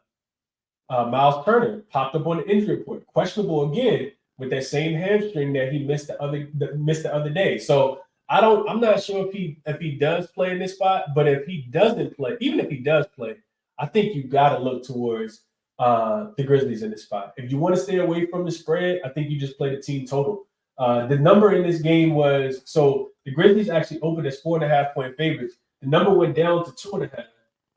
Speaker 1: Miles Turner popped up on the injury report, questionable again with that same hamstring that he missed the other day. So I'm not sure if he does play in this spot, but if he doesn't play, even if he does play, I think you got to look towards the Grizzlies in this spot. If you want to stay away from the spread, I think you just play the team total. The number in this game was so the Grizzlies actually opened as 4.5-point favorites. The number went down to 2.5.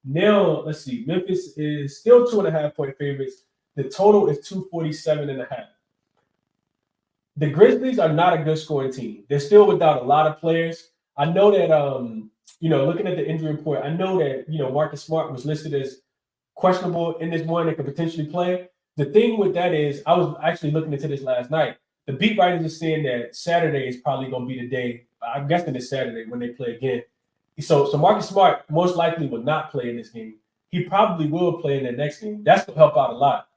Speaker 1: Now, let's see. Memphis is still 2.5-point favorites. The total is 247.5. The Grizzlies are not a good scoring team. They're still without a lot of players. I know that looking at the injury report, I know that Marcus Smart was listed as questionable in this one and could potentially play. The thing with that is, I was actually looking into this last night. The beat writers are saying that Saturday is probably going to be the day. I'm guessing it's Saturday when they play again. So Marcus Smart most likely will not play in this game. He probably will play in the next game. That's going to help out a lot.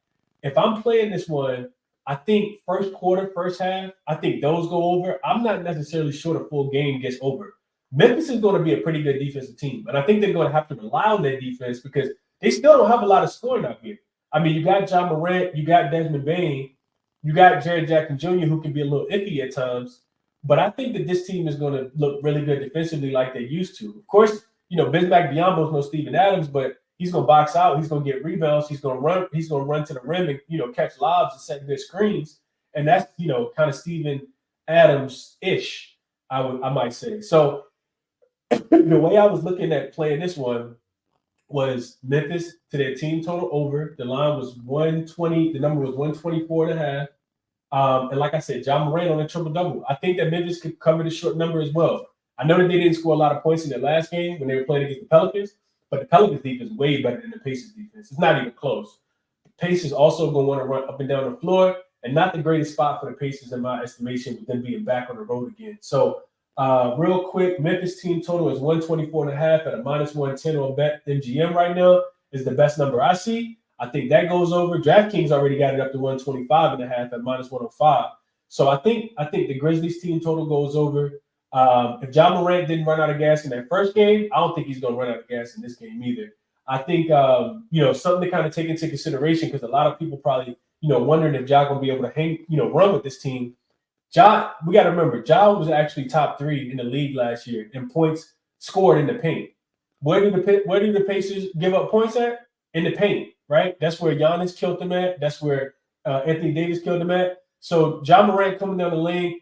Speaker 1: If I'm playing this one, I think first quarter, first half, I think those go over. I'm not necessarily sure the full game gets over. Memphis is going to be a pretty good defensive team, and I think they're going to have to rely on their defense because they still don't have a lot of scoring out here. I mean, you got John Morant, you got Desmond Bane, you got Jared Jackson Jr., who can be a little iffy at times. But I think that this team is going to look really good defensively like they used to. Of course, Bismack Biyombo is no Steven Adams, but he's going to box out. He's going to get rebounds. He's going to run. He's going to run to the rim and catch lobs and set good screens. And that's kind of Steven Adams-ish, I might say. So the way I was looking at playing this one was Memphis to their team total over. The line was 120. The number was 124.5. And like I said, John Morant on a triple-double. I think that Memphis could cover the short number as well. I know that they didn't score a lot of points in their last game when they were playing against the Pelicans, but the Pelicans defense is way better than the Pacers defense. It's not even close. The Pacers also going to want to run up and down the floor, and not the greatest spot for the Pacers in my estimation with them being back on the road again. So real quick, Memphis team total is 124.5 at a -110 on BetMGM right now is the best number I see. I think that goes over. DraftKings already got it up to 125.5 at -105. So I think the Grizzlies team total goes over. If John Morant didn't run out of gas in that first game, I don't think he's going to run out of gas in this game either. I think something to kind of take into consideration because a lot of people probably wondering if Ja going to be able to run with this team. Ja, we got to remember, Ja was actually top 3 in the league last year in points scored in the paint. Where did the Pacers give up points at? In the paint, right? That's where Giannis killed them at. That's where Anthony Davis killed them at. So John Morant coming down the lane,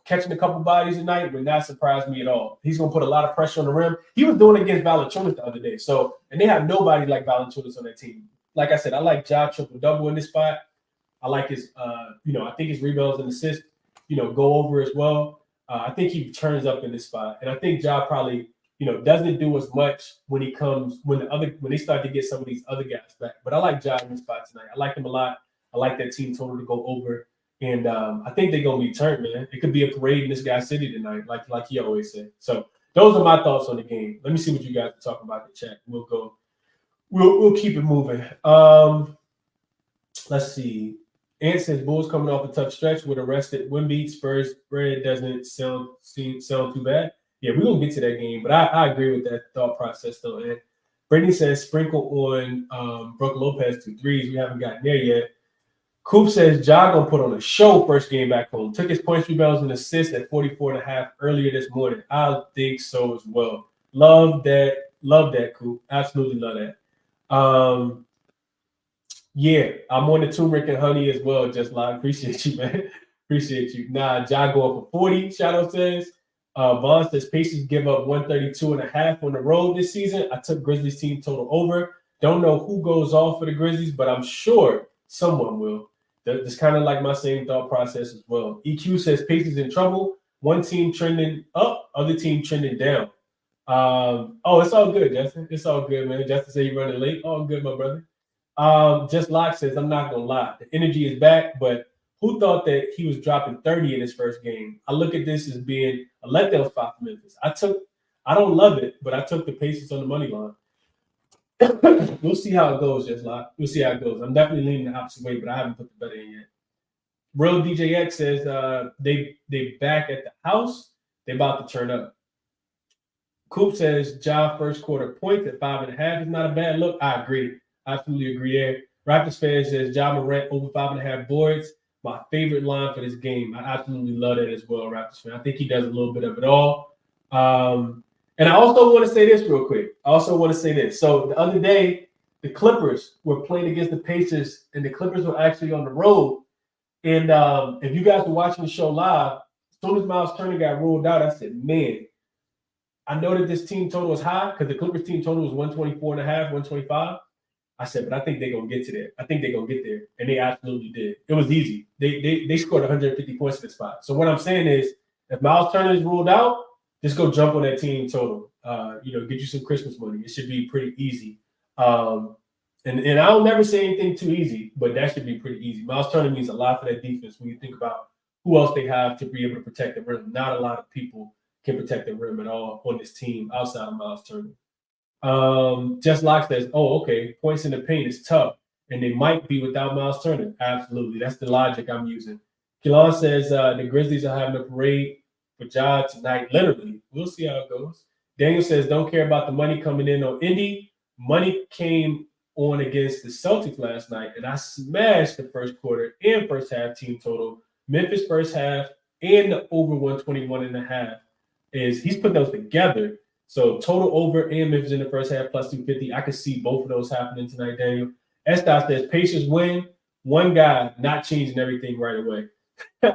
Speaker 1: catching a couple bodies a night would not surprise me at all. He's going to put a lot of pressure on the rim. He was doing it against Valanciunas the other day. And they have nobody like Valanciunas on that team. Like I said, I like Ja triple-double in this spot. I like his, I think his rebounds and assists, go over as well. I think he turns up in this spot. And I think Ja probably doesn't do as much when they start to get some of these other guys back. But I like Ja in this spot tonight. I like him a lot. I like that team total to go over. And I think they're going to be turned, man. It could be a parade in this guy's city tonight, like he always said. So those are my thoughts on the game. Let me see what you guys are talking about in the chat. We'll keep it moving. Let's see. Ant says Bulls coming off a tough stretch with arrested Wemby. Spurs spread doesn't sound too bad. Yeah, we're going to get to that game, but I agree with that thought process, though. And Brittany says sprinkle on Brook Lopez 2 threes. We haven't gotten there yet. Coop says Ja going to put on a show first game back home. Took his points, rebounds, and assists at 44.5 earlier this morning. I think so as well. Love that, Coop. Absolutely love that. Yeah, I'm on the turmeric and honey as well, just like appreciate you, man. Appreciate you. Nah, Ja going for 40, Shadow says. Vaughn says Pacers give up 132.5 on the road this season. I took Grizzlies team total over. Don't know who goes off for the Grizzlies, but I'm sure someone will. That's kind of like my same thought process as well. EQ says Pacers in trouble. One team trending up, other team trending down. It's all good, Justin. It's all good, man. Justin said you're running late. All good, my brother. Just Lock says, I'm not going to lie. The energy is back, but who thought that he was dropping 30 in his first game? I look at this as being a letdown spot for Memphis. I don't love it, but I took the Pacers on the money line. We'll see how it goes, Just Lock. We'll see how it goes. I'm definitely leaning the opposite way, but I haven't put the bet in yet. Real DJX says they back at the house. They about to turn up. Coop says Ja first quarter points at 5.5 is not a bad look. I agree. I absolutely agree there. Raptors fan says Ja Morant over 5.5 boards. My favorite line for this game. I absolutely love that as well, Raptors fan. I think he does a little bit of it all. And I also want to say this real quick. So the other day, the Clippers were playing against the Pacers, and the Clippers were actually on the road. And if you guys were watching the show live, as soon as Miles Turner got ruled out, I said, man, I know that this team total is high because the Clippers team total was 124.5, 125. I said, but I think they're gonna get to that. I think they're gonna get there. And they absolutely did. It was easy. They scored 150 points in the spot. So what I'm saying is if Miles Turner is ruled out, just go jump on that team total. Get you some Christmas money. It should be pretty easy. And I'll never say anything too easy, but that should be pretty easy. Miles Turner means a lot for that defense when you think about who else they have to be able to protect the rim. Not a lot of people can protect the rim at all on this team outside of Miles Turner. Just Lock says, oh, okay, points in the paint is tough, and they might be without Miles Turner. Absolutely. That's the logic I'm using. Kilon says the Grizzlies are having a parade for Ja tonight. Literally. We'll see how it goes. Daniel says, don't care about the money coming in on Indy. Money came on against the Celtics last night, and I smashed the first quarter and first half team total. Memphis first half and the over 121.5 is he's putting those together. So total over and Memphis in the first half plus 250. I could see both of those happening tonight, Daniel. Estes says Pacers win. One guy not changing everything right away.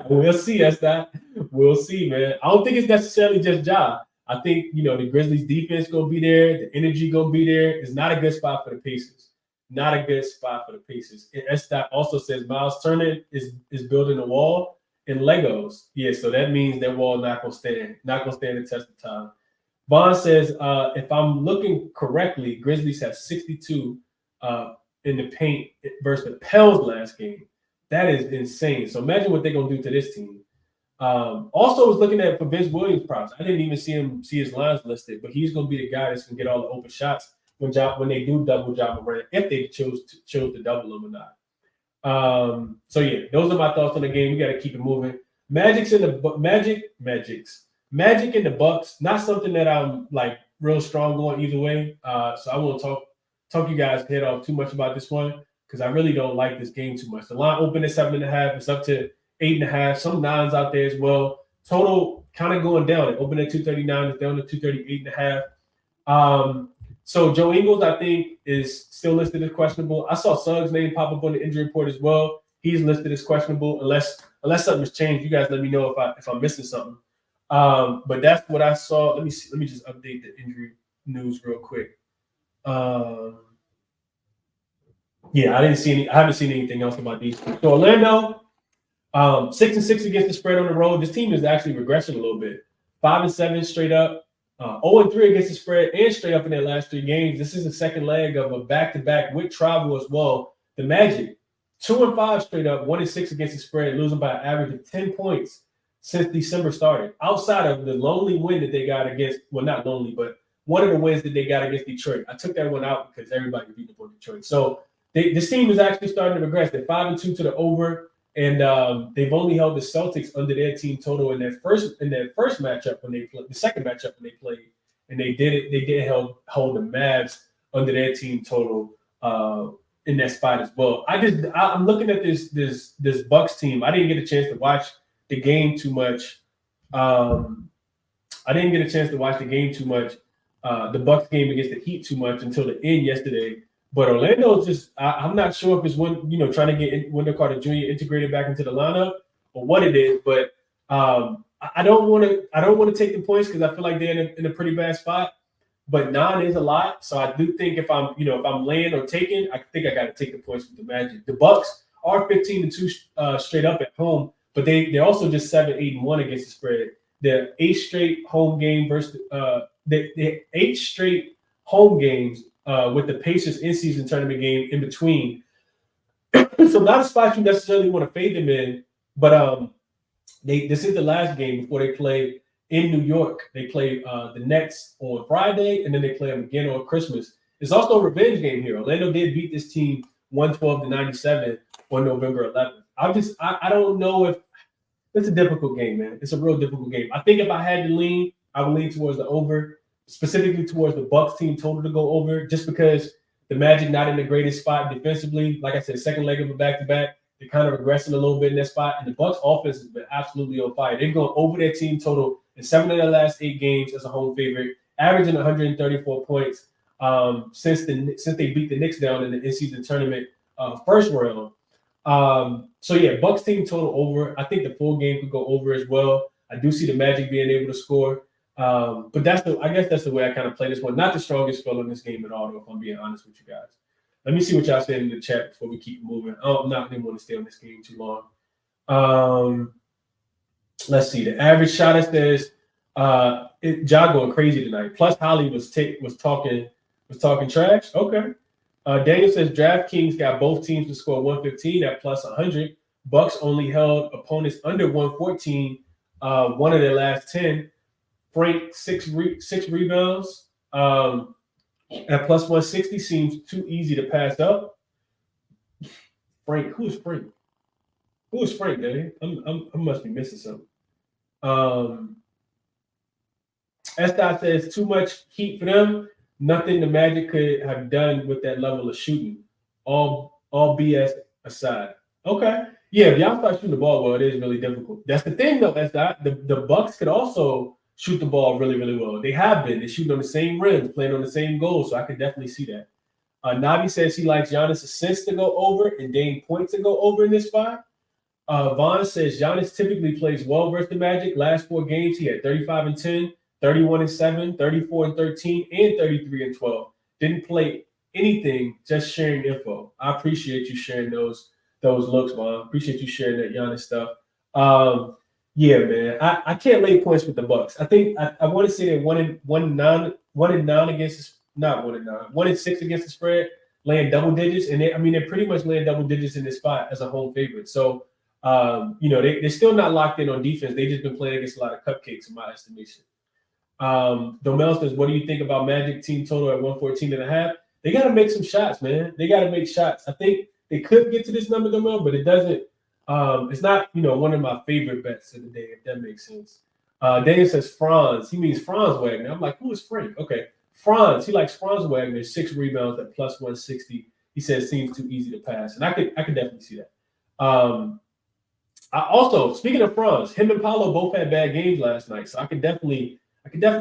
Speaker 1: We'll see, Estes. We'll see, man. I don't think it's necessarily just Ja. I think, the Grizzlies defense going to be there. The energy going to be there. It's not a good spot for the Pacers. Not a good spot for the Pacers. And Estes also says Miles Turner is building a wall in Legos. Yeah, so that means that wall not going to stand the test of time. Vaughn says, if I'm looking correctly, Grizzlies have 62 in the paint versus the Pels last game. That is insane. So imagine what they're going to do to this team. Also was looking at for Vince Williams props. I didn't even see his lines listed, but he's going to be the guy that's going to get all the open shots when they do double Ja Morant, if they chose to double him or not. So yeah, those are my thoughts on the game. We got to keep it moving. Magic and the Bucks, not something that I'm like real strong on either way. So I won't talk you guys head off too much about this one because I really don't like this game too much. The line opened at 7.5. It's up to 8.5. Some 9s out there as well. Total kind of going down. It opened at 239. It's down to 238.5. So Joe Ingles, I think, is still listed as questionable. I saw Suggs' name pop up on the injury report as well. He's listed as questionable unless something's changed. You guys let me know if I'm missing something. But that's what I saw. Let me see. Let me just update the injury news real quick. Yeah, I haven't seen anything else about these. So Orlando, 6-6 against the spread on the road. This team is actually regressing a little bit. 5-7 straight up. 0-3 against the spread and straight up in their last 3 games. This is the second leg of a back-to-back with travel as well. The Magic, 2-5 straight up, 1-6 against the spread, losing by an average of 10 points since December started. Outside of the lonely win that they got against, well, not lonely, but one of the wins that they got against Detroit. I took that one out because everybody beat up on Detroit. So this team is actually starting to regress. They're 5-2 to the over. And they've only held the Celtics under their team total in their first matchup when they played, the second matchup when they played, and they did hold the Mavs under their team total in that spot as well. I'm looking at this Bucks team. I didn't get a chance to watch the game too much. The Bucks game against the Heat too much until the end yesterday. But Orlando's just, I'm not sure if it's trying to get Wendell Carter Jr. integrated back into the lineup or what it is. But I don't want to take the points because I feel like they're in a pretty bad spot. But 9 is a lot, so I do think if I'm laying or taking, I think I got to take the points with the Magic. The Bucks are 15-2 straight up at home, but they're also just 7-8-1 against the spread. They're 8 straight home game versus the 8 straight home games. With the Pacers in-season tournament game in between. So not a spot you necessarily want to fade them in, but this is the last game before they play in New York. They play the Nets on Friday, and then they play them again on Christmas. It's also a revenge game here. Orlando did beat this team 112-97 on November 11th. I don't know if it's a difficult game, man. It's a real difficult game. I think if I had to lean, I would lean towards the over. specifically towards the Bucks team total to go over, just because the Magic not in the greatest spot defensively. Like I said, second leg of a back-to-back. They're kind of regressing a little bit in that spot, and the Bucks offense has been absolutely on fire. They've gone over their team total in 7 of their last 8 games as a home favorite, averaging 134 points since they beat the Knicks down in the in-season tournament first round. So yeah, Bucks team total over. I think the full game could go over as well. I do see the Magic being able to score, but I guess that's the way I kind of play this one. Not the strongest feel in this game at all, though, if I'm being honest with you guys. Let me see what y'all said in the chat before we keep moving. I'm not going to want to stay on this game too long. Let's see. The average shot says Ja going crazy tonight. Plus Holly was talking trash. Okay. Daniel says DraftKings got both teams to score 115 at plus 100. Bucks only held opponents under 114 one of their last 10. Frank, six rebounds. At plus 160 seems too easy to pass up. Frank, who's Frank? Who is Frank, Danny? I must be missing something. S-Dot says too much heat for them. Nothing the Magic could have done with that level of shooting. All BS aside. Okay. Yeah, if y'all start shooting the ball well, it is really difficult. That's the thing, though. S-Dot. The Bucks could also shoot the ball really, really well. They have been. They're shooting on the same rims, playing on the same goals, so I could definitely see that. Navi says he likes Giannis' assists to go over and Dame points to go over in this spot. Vaughn says Giannis typically plays well versus the Magic. Last 4 games, he had 35 and 10, 31 and 7, 34 and 13, and 33 and 12. Didn't play anything, just sharing info. I appreciate you sharing those looks, Vaughn. Appreciate you sharing that Giannis stuff. Yeah, man. I can't lay points with the Bucks. I think I want to say they're 1-9 against not 1-9, 1-6 against the spread, laying double digits, and they're pretty much laying double digits in this spot as a home favorite. So they're still not locked in on defense. They just been playing against a lot of cupcakes in my estimation. Domel says, what do you think about Magic team total at 114.5? They got to make some shots, man. They got to make shots. I think they could get to this number, Domel, but it doesn't. It's not, one of my favorite bets of the day, if that makes sense. Daniel says Franz. He means Franz Wagner. I'm like, who is Frank? Okay. Franz. He likes Franz Wagner, 6 rebounds at plus 160. He says seems too easy to pass. And I could definitely see that. I also, speaking of Franz, him and Paolo both had bad games last night. So I could definitely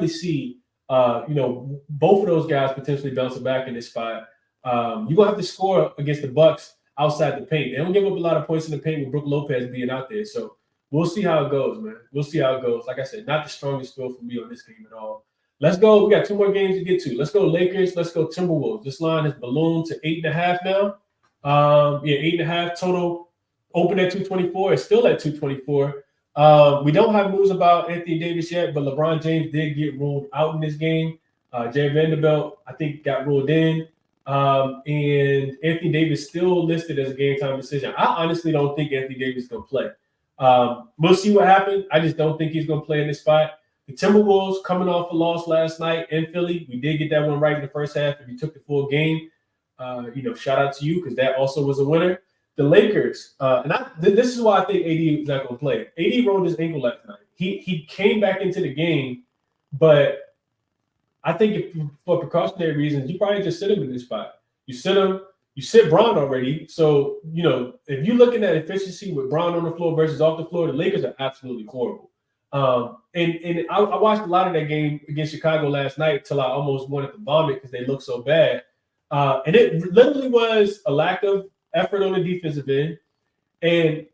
Speaker 1: see, both of those guys potentially bouncing back in this spot. You're going to have to score against the Bucks outside the paint. They don't give up a lot of points in the paint with Brook Lopez being out there. So we'll see how it goes, man. We'll see how it goes. Like I said, not the strongest feel for me on this game at all. Let's go. We got 2 more games to get to. Let's go Lakers. Let's go Timberwolves. This line has ballooned to 8.5 now. 8.5 total. Open at 224. It's still at 224. We don't have news about Anthony Davis yet, but LeBron James did get ruled out in this game. Jay Vanderbilt, I think, got ruled in. And Anthony Davis still listed as a game time decision. I honestly don't think Anthony Davis is going to play. We'll see what happens. I just don't think he's going to play in this spot. The Timberwolves coming off a loss last night in Philly. We did get that one right in the first half. If you took the full game, shout out to you because that also was a winner. The Lakers, this is why I think AD is not going to play. AD rolled his ankle last night. He came back into the game, but I think for precautionary reasons, you probably just sit him in this spot. You sit him. You sit Braun already. So, if you're looking at efficiency with Braun on the floor versus off the floor, the Lakers are absolutely horrible. And I watched a lot of that game against Chicago last night till I almost wanted to vomit because they looked so bad. And it literally was a lack of effort on the defensive end.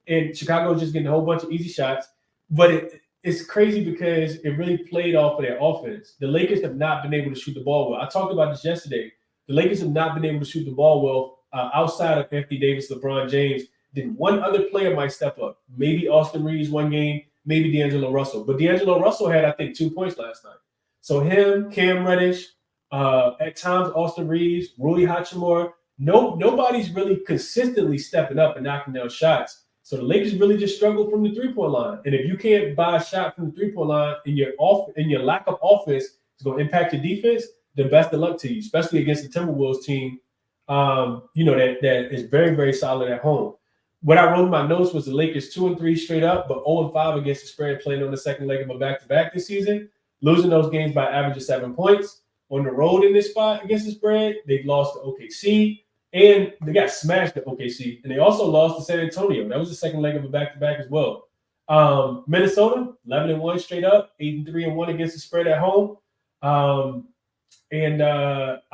Speaker 1: And Chicago was just getting a whole bunch of easy shots. But it's crazy because it really played off of their offense. The Lakers have not been able to shoot the ball well. I talked about this yesterday. The Lakers have not been able to shoot the ball well outside of Anthony Davis, LeBron James. Then one other player might step up. Maybe Austin Reeves one game, maybe D'Angelo Russell. But D'Angelo Russell had, I think, 2 points last night. So him, Cam Reddish, at times Austin Reeves, Rui Hachimura, nobody's really consistently stepping up and knocking down shots. So the Lakers really just struggle from the three-point line. And if you can't buy a shot from the three-point line and your lack of offense is going to impact your defense, then best of luck to you, especially against the Timberwolves team, that is very, very solid at home. What I wrote in my notes was the Lakers 2-3 straight up, but 0-5 against the spread playing on the second leg of a back-to-back this season. losing those games by average of 7 points. On the road in this spot against the spread, they've lost to OKC, and they got smashed at OKC, and they also lost to San Antonio. That was the second leg of a back-to-back as well. Minnesota, 11-1 straight up, 8-3-1 against the spread at home. I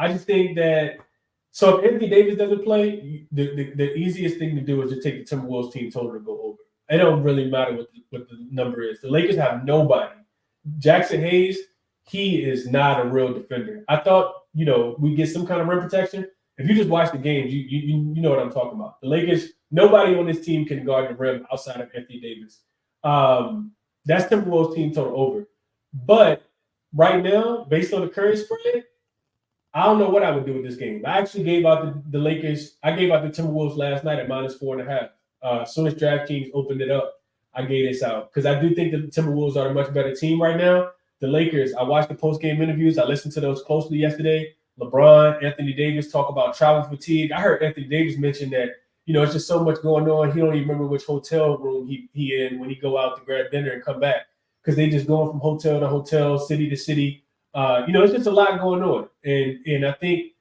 Speaker 1: just think that so if Anthony Davis doesn't play, the easiest thing to do is just take the Timberwolves team total to go over. It don't really matter what the number is. The Lakers have nobody. Jackson Hayes, he is not a real defender. I thought, we get some kind of rim protection. If you just watch the games, you know what I'm talking about. The Lakers, nobody on this team can guard the rim outside of Anthony Davis. That's Timberwolves team total over. But right now, based on the current spread, I don't know what I would do with this game. I actually gave out the Lakers. I gave out the Timberwolves last night at -4.5. As soon as DraftKings opened it up, I gave this out because I do think the Timberwolves are a much better team right now. The Lakers, I watched the post-game interviews. I listened to those closely yesterday. LeBron, Anthony Davis talk about travel fatigue. I heard Anthony Davis mention that, it's just so much going on. He don't even remember which hotel room he in when he go out to grab dinner and come back because they just going from hotel to hotel, city to city. It's just a lot going on, and I think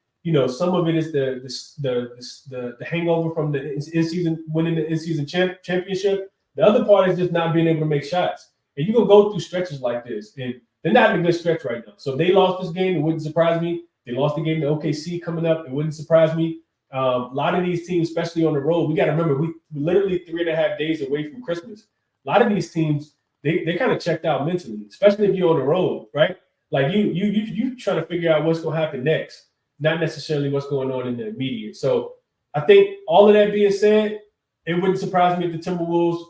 Speaker 1: some of it is the hangover from the in-season winning the in-season championship. The other part is just not being able to make shots, and you're gonna go through stretches like this, and they're not in a good stretch right now. So if they lost this game, it wouldn't surprise me. They lost the game to OKC coming up, it wouldn't surprise me. A lot of these teams, especially on the road, we got to remember we literally 3.5 days away from Christmas. A lot of these teams they kind of checked out mentally, especially if you're on the road, right? Like you trying to figure out what's going to happen next, not necessarily what's going on in the immediate. So I think all of that being said, it wouldn't surprise me if the Timberwolves,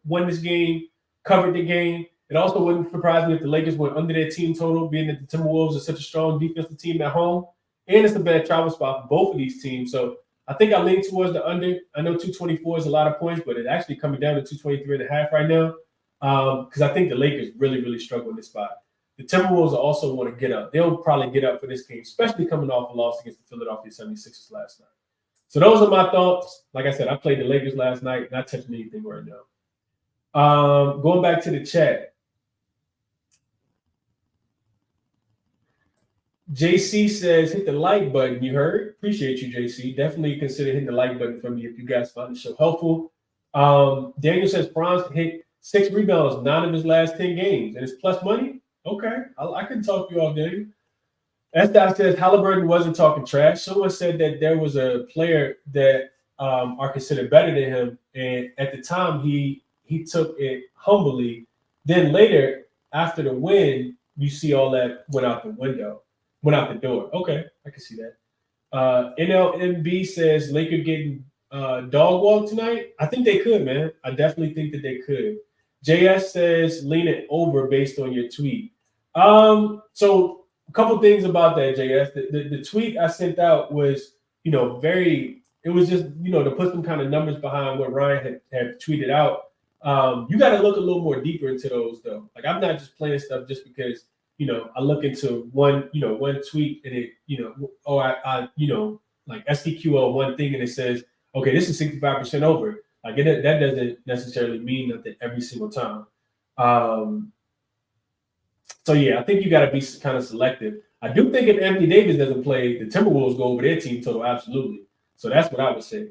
Speaker 1: won this game, covered the game. It also wouldn't surprise me if the Lakers went under their team total, being that the Timberwolves are such a strong defensive team at home, and it's a bad travel spot for both of these teams. So I think I lean towards the under. I know 224 is a lot of points, but it's actually coming down to 223.5 right now because I think the Lakers really, really struggle in this spot. The Timberwolves also want to get up. They'll probably get up for this game, especially coming off a loss against the Philadelphia 76ers last night. So those are my thoughts. Like I said, I played the Lakers last night, not touching anything right now. Going back to the chat. JC says, hit the like button. You heard? Appreciate you, JC. Definitely consider hitting the like button for me if you guys find the show helpful. Daniel says, Franz hit 6 rebounds, 9 of his last 10 games, and it's plus money? Okay, I can talk you off, Daniel. S. says, Halliburton wasn't talking trash. Someone said that there was a player that are considered better than him, and at the time, he took it humbly. Then later, after the win, you see all that went out the door. Okay, I can see that. NLMB says Laker getting dog walk tonight. I think they could, man. I definitely think that they could. JS says lean it over based on your tweet. So a couple things about that, JS. The tweet I sent out was, it was just, to put some kind of numbers behind what Ryan had tweeted out. You got to look a little more deeper into those, though. Like, I'm not just playing stuff just because, I look into one tweet and it, I like SDQL one thing and it says, okay, this is 65% over. Like, that doesn't necessarily mean nothing every single time. So, yeah, I think you got to be kind of selective. I do think if Anthony Davis doesn't play, the Timberwolves go over their team total, absolutely. So that's what I would say.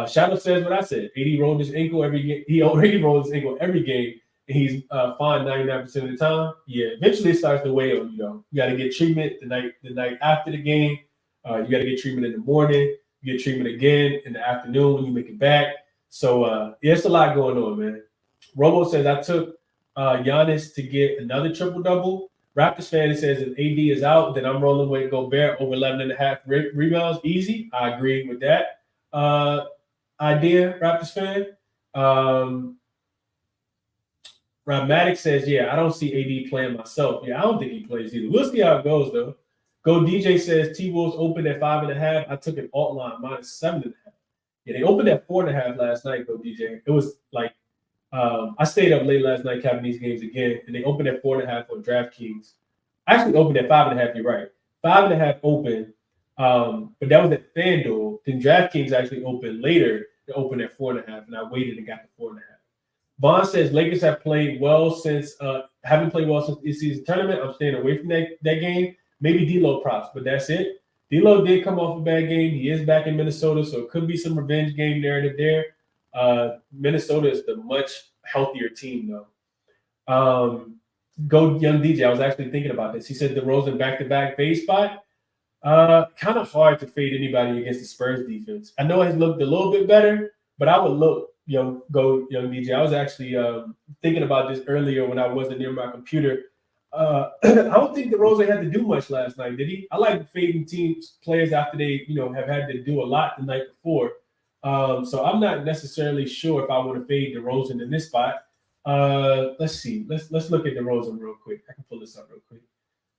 Speaker 1: Shadow says what I said. AD rolled his ankle every game. He already rolled his ankle every game, and he's fine 99% of the time. Yeah, eventually it starts to weigh on you. You got to get treatment the night after the game. You got to get treatment in the morning. You get treatment again in the afternoon when you make it back. So, it's a lot going on, man. Robo says, I took Giannis to get another triple-double. Raptors fan says, if AD is out, then I'm rolling with Gobert over 11.5 rebounds. Easy. I agree with that idea, Raptors fan. Ramatic says, yeah, I don't see AD playing myself. Yeah, I don't think he plays either. We'll see how it goes, though. Go DJ says, T-Wolves opened at 5.5. I took an alt line -7.5. Yeah, they opened at 4.5 last night, Go DJ. It was like, I stayed up late last night capping these games again, and they opened at 4.5 on DraftKings. Actually opened at 5.5, you're right. 5.5 open, but that was at FanDuel. Then DraftKings actually opened later to open at 4.5, and I waited and got the 4.5. Vaughn says Lakers have played well since haven't played well since this season tournament. I'm staying away from that game. Maybe D'Lo props, but that's it. D'Lo did come off a bad game. He is back in Minnesota, so it could be some revenge game narrative there. Minnesota is the much healthier team, though. Go Young DJ. I was actually thinking about this. He said DeRozan back-to-back fade spot. Kind of hard to fade anybody against the Spurs defense. I know it has looked a little bit better, but I would look Young DJ. I was actually thinking about this earlier when I wasn't near my computer. I don't think DeRozan had to do much last night, did he? I like fading players after they, have had to do a lot the night before. So I'm not necessarily sure if I want to fade DeRozan in this spot. Let's see. Let's look at DeRozan real quick. I can pull this up real quick.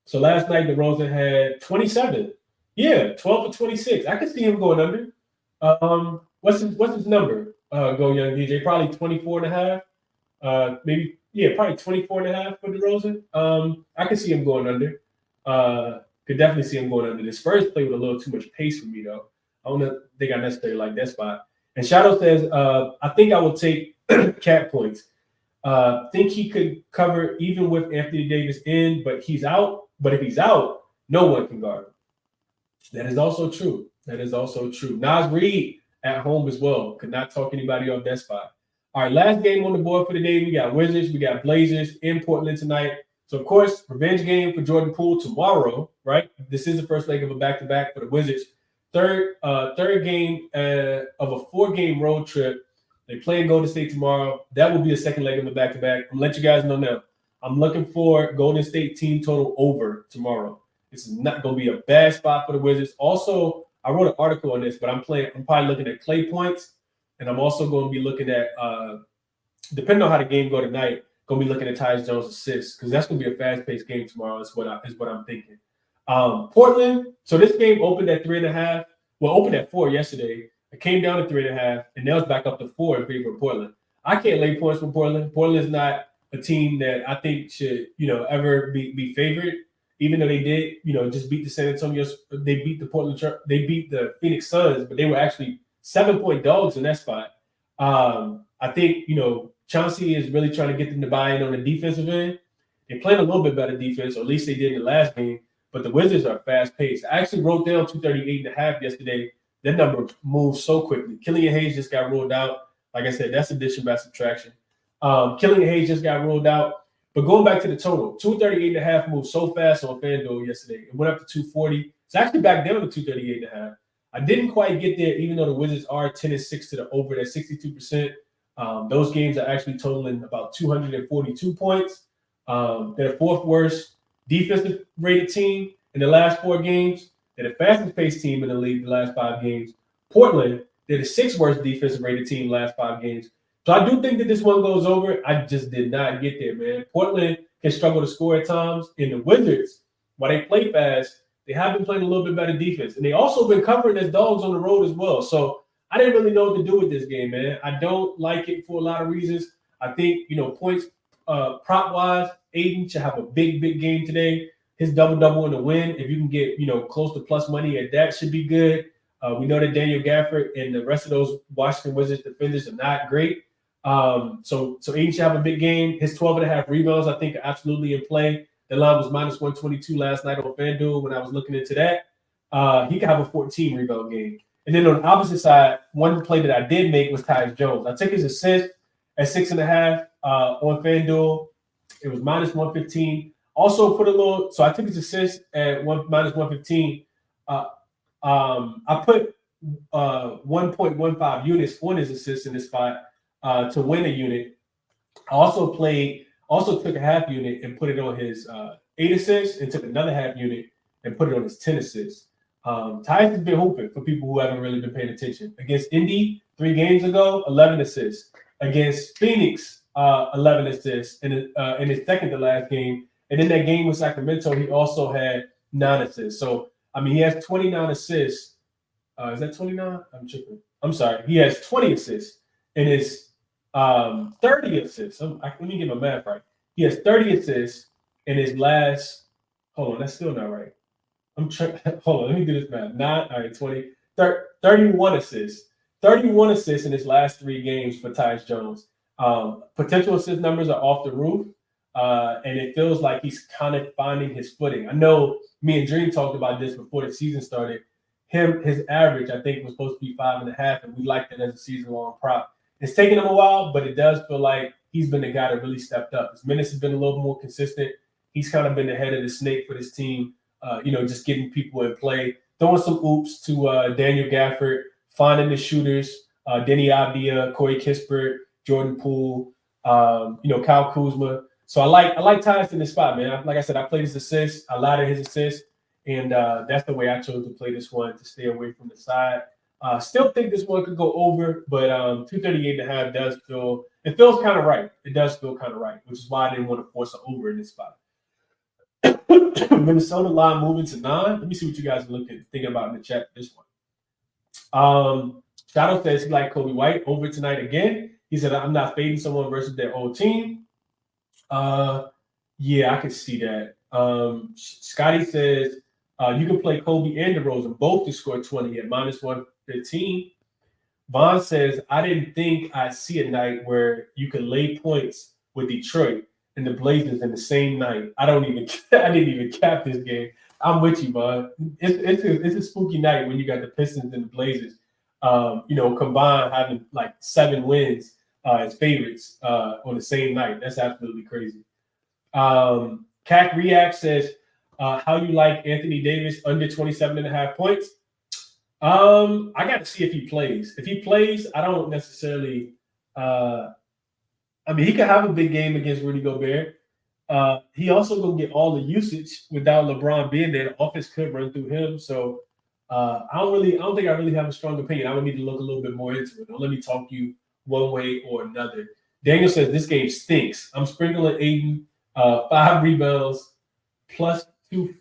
Speaker 1: So last night DeRozan had 27. Yeah, 12 for 26. I can see him going under. What's his number? Go Young DJ. Probably 24 and a half. Maybe. Yeah, probably 24 and a half for DeRozan. I could see him going under. Could definitely see him going under. The Spurs play with a little too much pace for me, though. I don't think I necessarily like that spot. And Shadow says, I think I will take Cat points. Think he could cover even with Anthony Davis in, but he's out. But if he's out, no one can guard him. That is also true. Nas Reed at home as well. Could not talk anybody off that spot. All right, last game on the board for the day. We got Wizards, we got Blazers in Portland tonight. So, of course, revenge game for Jordan Poole tomorrow, right? This is the first leg of a back-to-back for the Wizards. Third game of a 4-game road trip. They play in Golden State tomorrow. That will be a second leg of a back-to-back. I'm going to let you guys know now. I'm looking for Golden State team total over tomorrow. This is not going to be a bad spot for the Wizards. Also, I wrote an article on this, but I'm probably looking at Clay points. And I'm also going to be looking at, depending on how the game go tonight, going to be looking at Tyus Jones' assists because that's going to be a fast-paced game tomorrow. Is what I'm thinking. Portland. So this game opened at 3.5. Well, opened at 4 yesterday. It came down to 3.5, and now it's back up to 4 in favor of Portland. I can't lay points for Portland. Portland is not a team that I think should, ever be favored. Even though they did, just beat the San Antonio. They beat They beat the Phoenix Suns, but they were actually 7-point dogs in that spot. I think, Chauncey is really trying to get them to buy in on the defensive end. They're playing a little bit better defense, or at least they did in the last game. But the Wizards are fast-paced. I actually wrote down 238.5 yesterday. That number moves so quickly. Killian Hayes just got ruled out. Like I said, that's addition by subtraction. Killian Hayes just got ruled out. But going back to the total, 238.5 moved so fast on FanDuel yesterday. It went up to 240. It's actually back down to 238.5. I didn't quite get there, even though the Wizards are 10-6 to the over at 62%. Those games are actually totaling about 242 points. They're the 4th worst defensive rated team in the last 4 games. They're the fastest paced team in the league the last 5 games. Portland, they're the 6th worst defensive rated team the last 5 games. So I do think that this one goes over. I just did not get there, man. Portland can struggle to score at times. And the Wizards, while they play fast, they have been playing a little bit better defense. And they also been covering as dogs on the road as well. So I didn't really know what to do with this game, man. I don't like it for a lot of reasons. I think, points prop-wise, Aiden should have a big, big game today. His double-double in the win, if you can get, close to plus money at that should be good. We know that Daniel Gafford and the rest of those Washington Wizards defenders are not great. So Aiden should have a big game. His 12.5 rebounds, I think, are absolutely in play. The line was minus 122 last night on FanDuel when I was looking into that. He could have a 14 rebound game. And then on the opposite side, one play that I did make was Tyus Jones. I took his assist at 6.5 on FanDuel. It was minus 115. Also put a little, so I took his assist at minus 115. I put 1.15 units on his assist in this spot to win a unit. I also took a half unit and put it on his 8 assists and took another half unit and put it on his 10 assists. Tyus has been hooping for people who haven't really been paying attention. Against Indy 3 games ago, 11 assists. Against Phoenix, 11 assists in his second to last game. And in that game with Sacramento, he also had 9 assists. So, he has 29 assists. Is that 29? I'm tripping. I'm sorry. He has 20 assists in his 30 assists. Let me get my math right. He has 30 assists in his last. Hold on, that's still not right. Hold on, let me do this math. 31 assists. 31 assists in his last 3 games for Tyus Jones. Potential assist numbers are off the roof, and it feels like he's kind of finding his footing. I know me and Dream talked about this before the season started. His average, I think, was supposed to be 5.5, and we liked it as a season-long prop. It's taken him a while, but it does feel like he's been the guy that really stepped up. His minutes have been a little more consistent. He's kind of been the head of the snake for this team, just getting people in play, throwing some oops to Daniel Gafford, finding the shooters, Denny Avdia, Corey Kispert, Jordan Poole, Kyle Kuzma. So I like Tyus in this spot, man. Like I said, I played his assists. I laddered his assists. And that's the way I chose to play this one, to stay away from the side. Still think this one could go over, but 238.5 feels kind of right. It does feel kind of right, which is why I didn't want to force an over in this spot. Minnesota line moving to 9. Let me see what you guys are thinking about in the chat for this one. Shadow says he liked Kobe White over tonight again. He said, I'm not fading someone versus their old team. Yeah, I can see that. Scotty says, you can play Kobe and DeRozan both to score 20 at -115. Vaughn says, I didn't think I'd see a night where you could lay points with Detroit and the Blazers in the same night. I didn't even cap this game. I'm with you, Vaughn. It's a spooky night when you got the Pistons and the Blazers, combined having like 7 wins as favorites on the same night. That's absolutely crazy. CAC React says, how you like Anthony Davis under 27.5 points? I got to see if he plays. If he plays, I don't necessarily. He could have a big game against Rudy Gobert. He also gonna get all the usage without LeBron being there. The offense could run through him. So I don't think I really have a strong opinion. I would need to look a little bit more into it. Don't let me talk you one way or another. Daniel says this game stinks. I'm sprinkling Aiden 5 rebounds plus 2.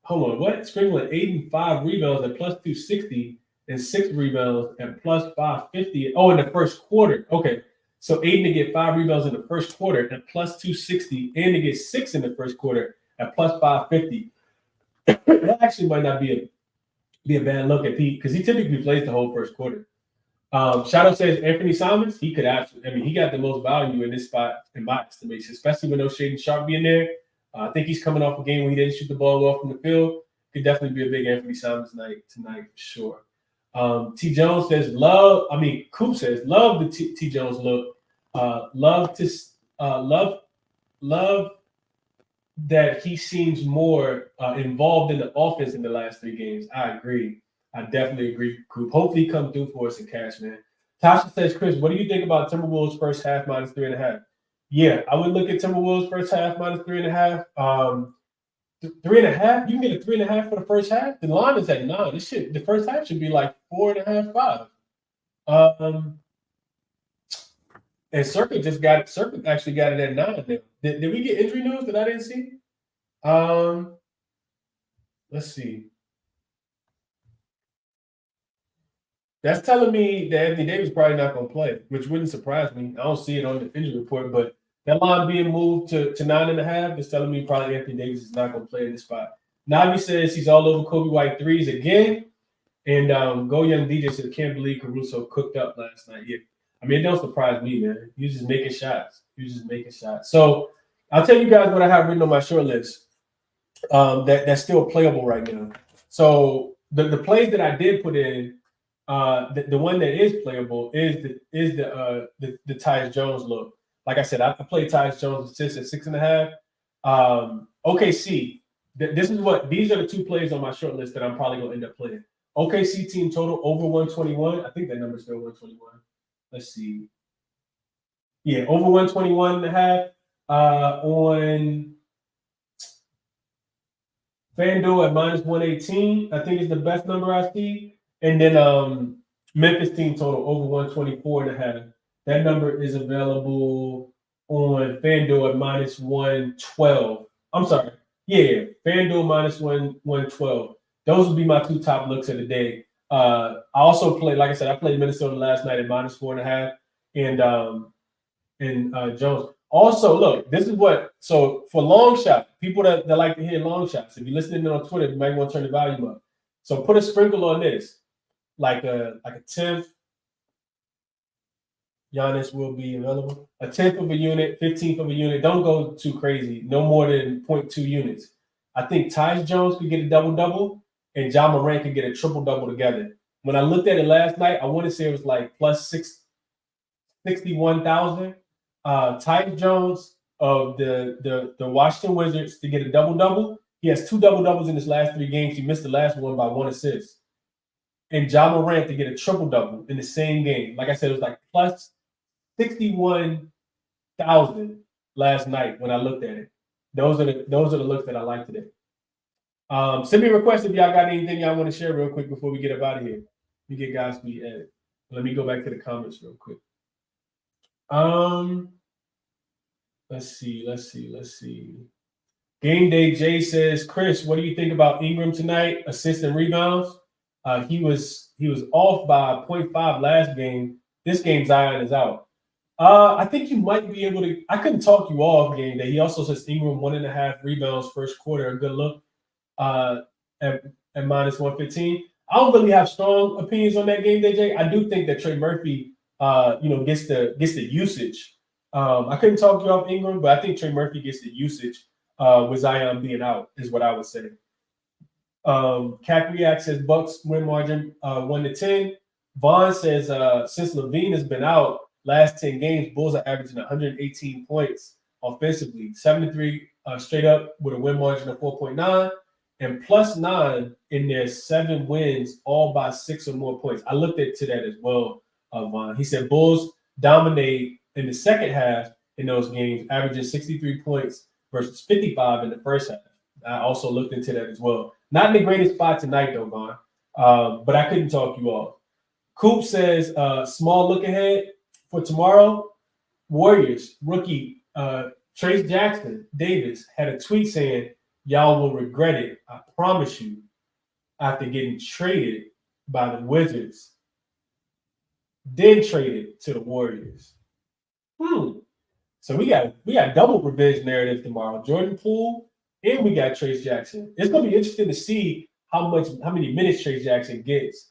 Speaker 1: Hold on, what? Sprinkling Aiden 5 rebounds at plus 260 and 6 rebounds at plus 550. Oh, in the first quarter. Okay. So Aiden to get 5 rebounds in the first quarter at plus 260 and to get 6 in the first quarter at plus 550. That actually might not be a bad look at Pete because he typically plays the whole first quarter. Shadow says Anthony Simons, he could absolutely, he got the most value in this spot in my estimation, especially with no Shaedon Sharpe being there. I think he's coming off a game where he didn't shoot the ball well from the field. Could definitely be a big Anthony Simons night tonight for sure. T. Jones says, Coop says, love the T. Jones look. Love that he seems more involved in the offense in the last 3 games. I agree. I definitely agree, Coop. Hopefully he come through for us in cash, man. Tasha says, Chris, what do you think about Timberwolves first half -3.5? Yeah, I would look at Timberwolves first half -3.5. 3.5, you can get a 3.5 for the first half. The line is at 9. The first half should be like 4.5, 5. And Circuit actually got it at 9. Did we get injury news that I didn't see? Let's see. That's telling me that Anthony Davis probably not going to play, which wouldn't surprise me. I don't see it on the injury report, but that line being moved to 9.5 is telling me probably Anthony Davis is not going to play in this spot. Navi says he's all over Kobe White threes again. And Go Young DJ says, can't believe Caruso cooked up last night. Yeah. It don't surprise me, man. He was just making shots. So I'll tell you guys what I have written on my short list that's still playable right now. So the plays that I did put in, the one that is playable is the Tyus Jones look. Like I said, I played Tyus Jones assist at 6.5. OKC. These are the 2 plays on my short list that I'm probably gonna end up playing. OKC team total over 121. I think that number's still 121. Let's see. Yeah, over 121.5 on FanDuel at -118. I think is the best number I see. And then Memphis team total over 124.5. That number is available on FanDuel at -112. I'm sorry. Yeah, FanDuel -112. Those would be my 2 top looks of the day. I also played, like I said, I played Minnesota last night at -4.5 and Jones. Also, look, this is so for long shot, people that like to hear long shots, if you're listening on Twitter, you might want to turn the volume up. So put a sprinkle on this, like a 10th. Giannis will be available. A tenth of a unit, 15th of a unit. Don't go too crazy. No more than 0.2 units. I think Tyus Jones could get a double-double, and John Morant could get a triple-double together. When I looked at it last night, I want to say it was like plus 61,000. Tyus Jones of the Washington Wizards to get a double-double. He has two double-doubles in his last 3 games. He missed the last one by 1 assist. And John Morant to get a triple-double in the same game. Like I said, it was like plus 61,000 last night when I looked at it. Those are the looks that I like today. Send me a request if y'all got anything y'all want to share real quick before we get up out of here. We get guys to be added. Let me go back to the comments real quick. Let's see. Game Day Jay says, Chris, what do you think about Ingram tonight? Assists and rebounds. He was off by 0.5 last game. This game Zion is out. I think you might be able to. I couldn't talk you off Game Day. He also says Ingram 1.5 rebounds first quarter. A good look. At minus 115. I don't really have strong opinions on that Game Day, Jay. I do think that Trey Murphy, gets the usage. I couldn't talk you off Ingram, but I think Trey Murphy gets the usage with Zion being out, is what I would say. Cap React says Bucks win margin 1-10. Vaughn says since Levine has been out, last 10 games, Bulls are averaging 118 points offensively, 7-3 straight up with a win margin of 4.9. And +9 in their 7 wins, all by 6 or more points. I looked to that as well, Vaughn. He said Bulls dominate in the second half in those games, averaging 63 points versus 55 in the first half. I also looked into that as well. Not in the greatest spot tonight, though, Vaughn. But I couldn't talk you off. Coop says, small look ahead for tomorrow. Warriors, rookie Trace Jackson Davis had a tweet saying, y'all will regret it, I promise you, after getting traded by the Wizards, then traded to the Warriors. So we got double revenge narrative tomorrow. Jordan Poole and we got Trace Jackson. It's going to be interesting to see how many minutes Trace Jackson gets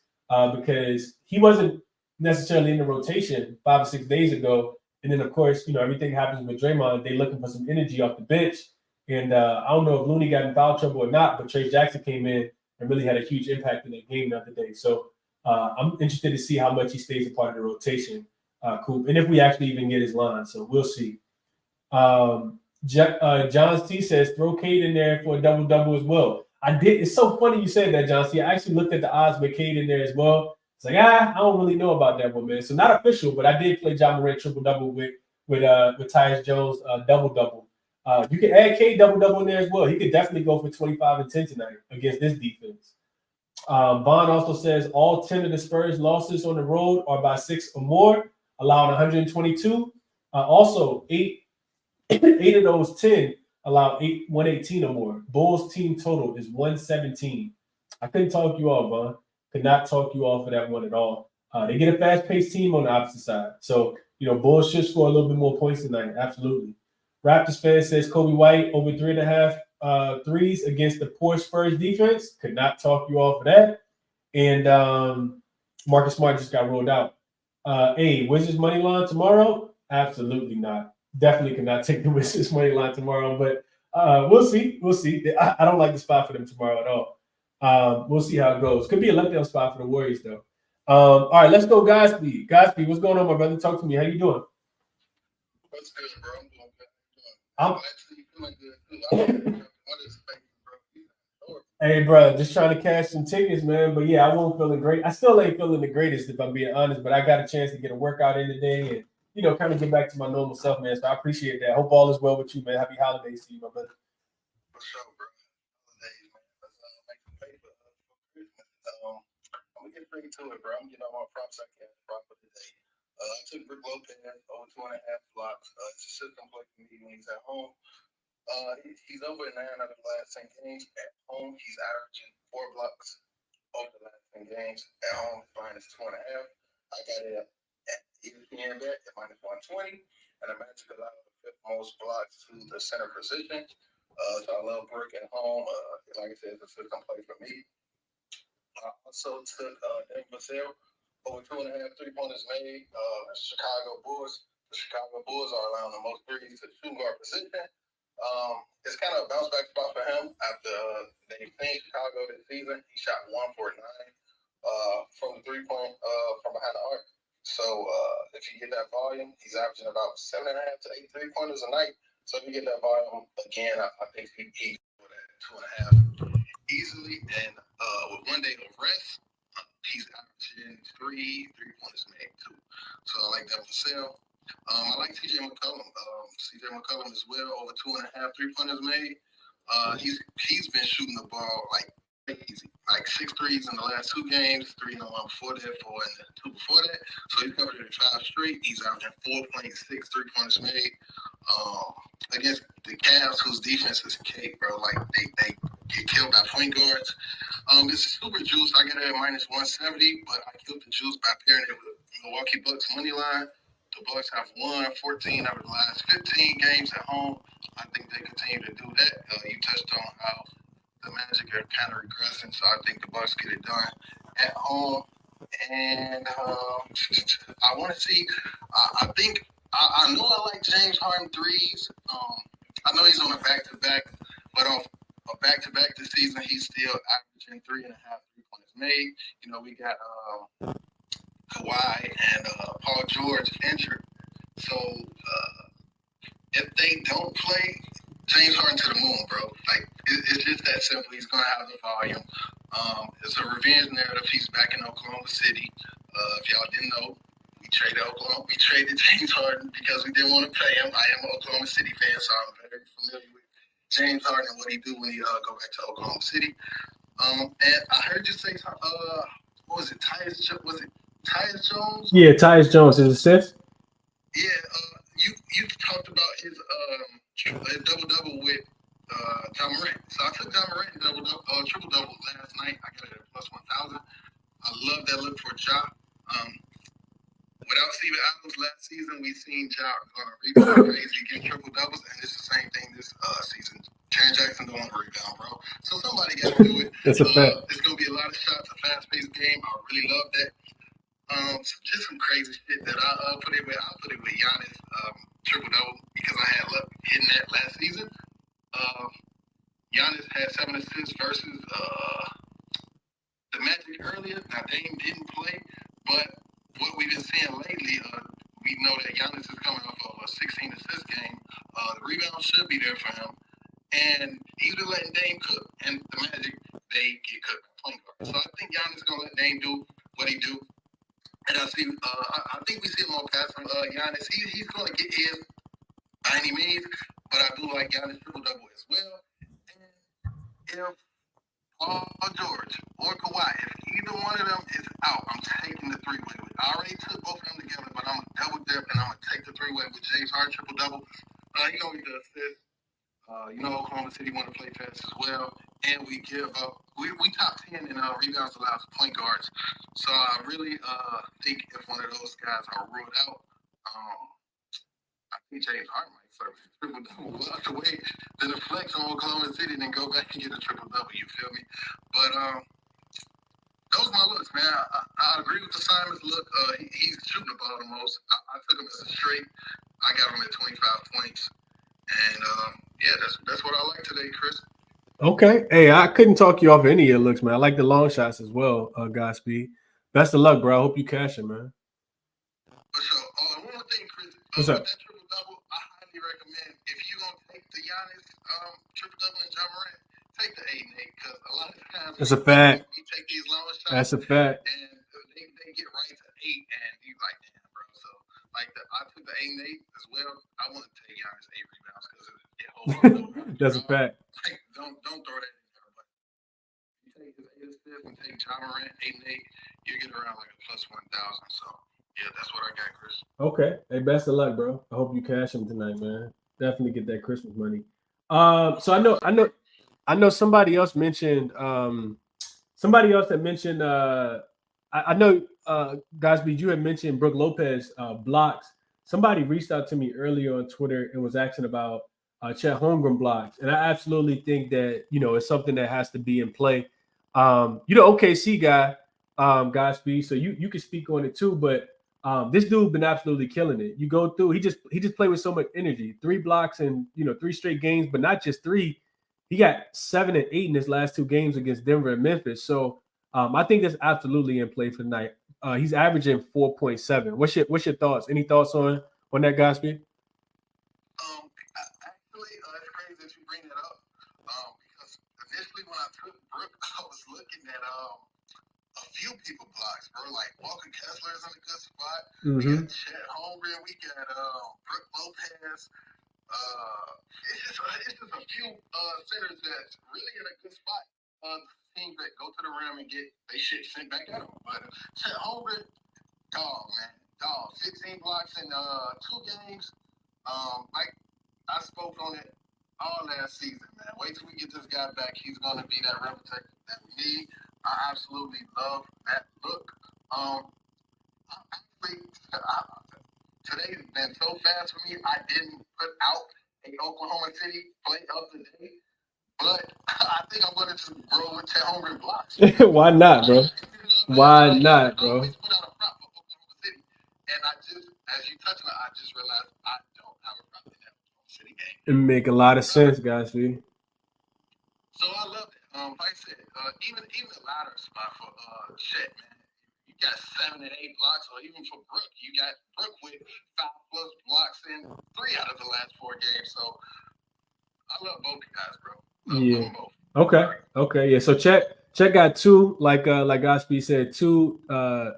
Speaker 1: because he wasn't necessarily in the rotation 5 or 6 days ago. And then, of course, everything happens with Draymond. They're looking for some energy off the bench. And I don't know if Looney got in foul trouble or not, but Trace Jackson came in and really had a huge impact in that game the other day. So I'm interested to see how much he stays a part of the rotation, Coop, and if we actually even get his line. So we'll see. John C says throw Cade in there for a double-double as well. I did. It's so funny you said that, John C. I actually looked at the odds with Cade in there as well. It's like, I don't really know about that one, man. So not official, but I did play John Morant triple-double with Tyus Jones double-double. You can add Cade double-double in there as well. He could definitely go for 25 and 10 tonight against this defense. Vaughn also says all 10 of the Spurs losses on the road are by 6 or more, allowing 122. Also, 8 of those 10 allow 118 or more. Bulls team total is 117. I couldn't talk you off, Vaughn. Could not talk you off of that one at all. They get a fast-paced team on the opposite side. So, Bulls should score a little bit more points tonight. Absolutely. Raptors fan says Kobe White over 3.5 threes against the poor Spurs defense. Could not talk you off of that. And Marcus Smart just got rolled out. Wizards money line tomorrow? Absolutely not. Definitely cannot take the Wizards money line tomorrow, but we'll see. We'll see. I don't like the spot for them tomorrow at all. We'll see how it goes. Could be a letdown spot for the Warriors, though. All right, let's go, Godspeed. Godspeed, what's going on, my brother? Talk to me. How you doing?
Speaker 2: What's good, bro? I'm doing good. I'm actually feeling good, too.
Speaker 1: Hey, bro, just trying to cash some tickets, man. But yeah, I wasn't feeling great. I still ain't feeling the greatest, if I'm being honest. But I got a chance to get a workout in today and, kind of get back to my normal self, man. So I appreciate that. Hope all is well with you, man. Happy holidays to you, my brother.
Speaker 2: For sure, bro. Holidays, man. Let's make some paper for Christmas. I'm gonna get straight to it, bro. I'm getting all my props I can prop for today. I took Rick Lopez over 2.5 blocks. It's a system play for me when he's at home. He's over 9 out of the last 10 games. At home, he's averaging 4 blocks over the last 10 games. At home, minus 2.5. I got it at ESPN bet at minus 120. And the Magic allowed the 5th most blocks to the center position. So I love Brick at home. Like I said, it's a system play for me. I also took Denver Vassell over 2.5 3-pointers made. Chicago Bulls. The Chicago Bulls are allowing the most threes to the shooting guard position. It's kind of a bounce back spot for him after they finished Chicago this season. He shot 1 for 9 from the 3-point from behind the arc. So if you get that volume, he's averaging about 7.5 to 8 3-pointers a night. So if you get that volume again, I think he for that 2.5 easily. And with 1 day of rest, he's averaging 3 3-pointers made too. So I like that for sale. I like CJ McCollum. CJ McCollum as well, over 2.5 3-pointers made. He's been shooting the ball like crazy, like 6 threes in the last 2 games, 3 in the one before that, 4 in the 2 before that. So he's covered it 5 straight. He's averaging 4.6 3-pointers made. Against the Cavs, whose defense is cake, bro. Like they get killed by point guards. This is super juice. I get it at -170, but I killed the juice by pairing it with Milwaukee Bucks money line. The Bucks have won 14 out of the last 15 games at home. I think they continue to do that. You touched on how the Magic are kind of regressing, so I think the Bucks get it done at home. And I want to see. I think I know I like James Harden threes. I know he's on a back-to-back, but on a back-to-back this season, he's still averaging 3.5 3-pointers made. You know, we got Kawhi and Paul George injured. So if they don't play, James Harden to the moon, bro. Like, it's just that simple. He's going to have the volume. It's a revenge narrative. He's back in Oklahoma City. If y'all didn't know, we traded James Harden because we didn't want to pay him. I am an Oklahoma City fan, so I'm very familiar with James Harden and what he do when he go back to Oklahoma City. And I heard you say, what was it, Tyus Jones?
Speaker 1: Yeah, Tyus Jones, his assist.
Speaker 2: Yeah, you talked about his double-double with John Morant. So I took John Morant triple-double last night. I got it at +1,000. I love that look for Ja. Without Steven Adams last season, we seen Ja rebound crazy, getting triple-doubles, and it's the same thing this season. Jaren Jackson don't want to rebound, bro. So somebody got to do it.
Speaker 1: That's a fact.
Speaker 2: It's going to be a lot of shots, a fast-paced game. I really love that. Just some crazy shit that I'll put it with Giannis triple-double because I had luck hitting that last season. Giannis had 7 assists versus the Magic earlier. Now, Dame didn't play, but what we've been seeing lately, we know that Giannis is coming off of a 16-assist game. The rebound should be there for him. And he's been letting Dame cook. And the Magic, they get cooked by point guard. So I think Giannis is going to let Dame do what he do. And I think we see more pass from Giannis. He's going to get his by any means, but I do like Giannis triple-double as well. And if Paul George or Kawhi, if either one of them is out, I'm taking the 3-way. I already took both of them together, but I'm going to double-dip, and I'm going to take the 3-way with James Harden triple-double. He's going to get the assist. Oklahoma City want to play fast as well, and we give up. We top 10 in rebounds allowed to point guards. So I really think if one of those guys are ruled out, I think James Harden might serve a triple-double. We'll have to wait to the flex on Oklahoma City and then go back and get a triple-double. You feel me? But those are my looks, man. I agree with the Simons look. He's shooting the ball the most. I took him as a straight. I got him at 25 points. And that's what I like today, Chris.
Speaker 1: Okay. Hey, I couldn't talk you off any of your looks, man. I like the long shots as well, Godspeed. Best of luck, bro. I hope you cash it, man.
Speaker 2: For sure. One more thing, Chris.
Speaker 1: What's up?
Speaker 2: With that triple-double, I highly recommend, if you're going to take the Giannis triple-double and John Morant, take the 8 and 8, because a lot of times
Speaker 1: That's a fact.
Speaker 2: You take these long shots.
Speaker 1: That's a fact.
Speaker 2: And they get right to 8, and you like, damn, bro. So, I took the 8 and 8 as well. I want to take Giannis 8 rebounds because it holds on.
Speaker 1: That's a fact.
Speaker 2: Don't throw that in there. But you take his 8 assists and take John Morant 8 and 8, you get around like a +1,000. So, yeah, that's what I got, Chris.
Speaker 1: Okay. Hey, best of luck, bro. I hope you cash him tonight, man. Definitely get that Christmas money. So I know somebody else mentioned I know Godspeed, you had mentioned Brook Lopez blocks. Somebody reached out to me earlier on Twitter and was asking about Chet Holmgren blocks. And I absolutely think that, it's something that has to be in play. OKC guy, Godspeed. So you can speak on it too, but this dude been absolutely killing it. You go through, he just played with so much energy. 3 blocks and 3 straight games, but not just three. He got 7 and 8 in his last 2 games against Denver and Memphis. So I think that's absolutely in play for tonight. He's averaging 4.7. What's your thoughts? Any thoughts on that, Godspeed?
Speaker 2: Actually, it's crazy that you bring that up. Because initially when I took Brook, I was looking at a few people blocks, bro. Like Walker Kessler's in a good spot. We got Chet Holmgren. We got Brook Lopez. It's just a few centers that's really in a good spot. Teams that go to the rim and get they shit sent back at them. But Chet Holmgren, dog, man, dog. 16 blocks in 2 games. Like I spoke on it all last season, man. Wait till we get this guy back. He's gonna be that rim protector that we need. I absolutely love that look. Actually, today's been so fast for me. I didn't put out a Oklahoma City play of the day, but I think I'm gonna just roll with Chet Holmgren blocks.
Speaker 1: Why not, bro? Why not, bro?
Speaker 2: I always put out a prop for Oklahoma City, and I just, as you touched on, I just realized I don't have a prop in that Oklahoma City game.
Speaker 1: It make a lot of sense, guys.
Speaker 2: So I love it. Like I said, even the ladder spot for Chet, man. You got 7 and 8 blocks, or even for Brook, you got Brook with 5+ blocks in 3 out of the last 4 games. So I love both guys, bro. Love them both.
Speaker 1: Okay. Yeah. So Chet got 2, like Godspeed said, 2.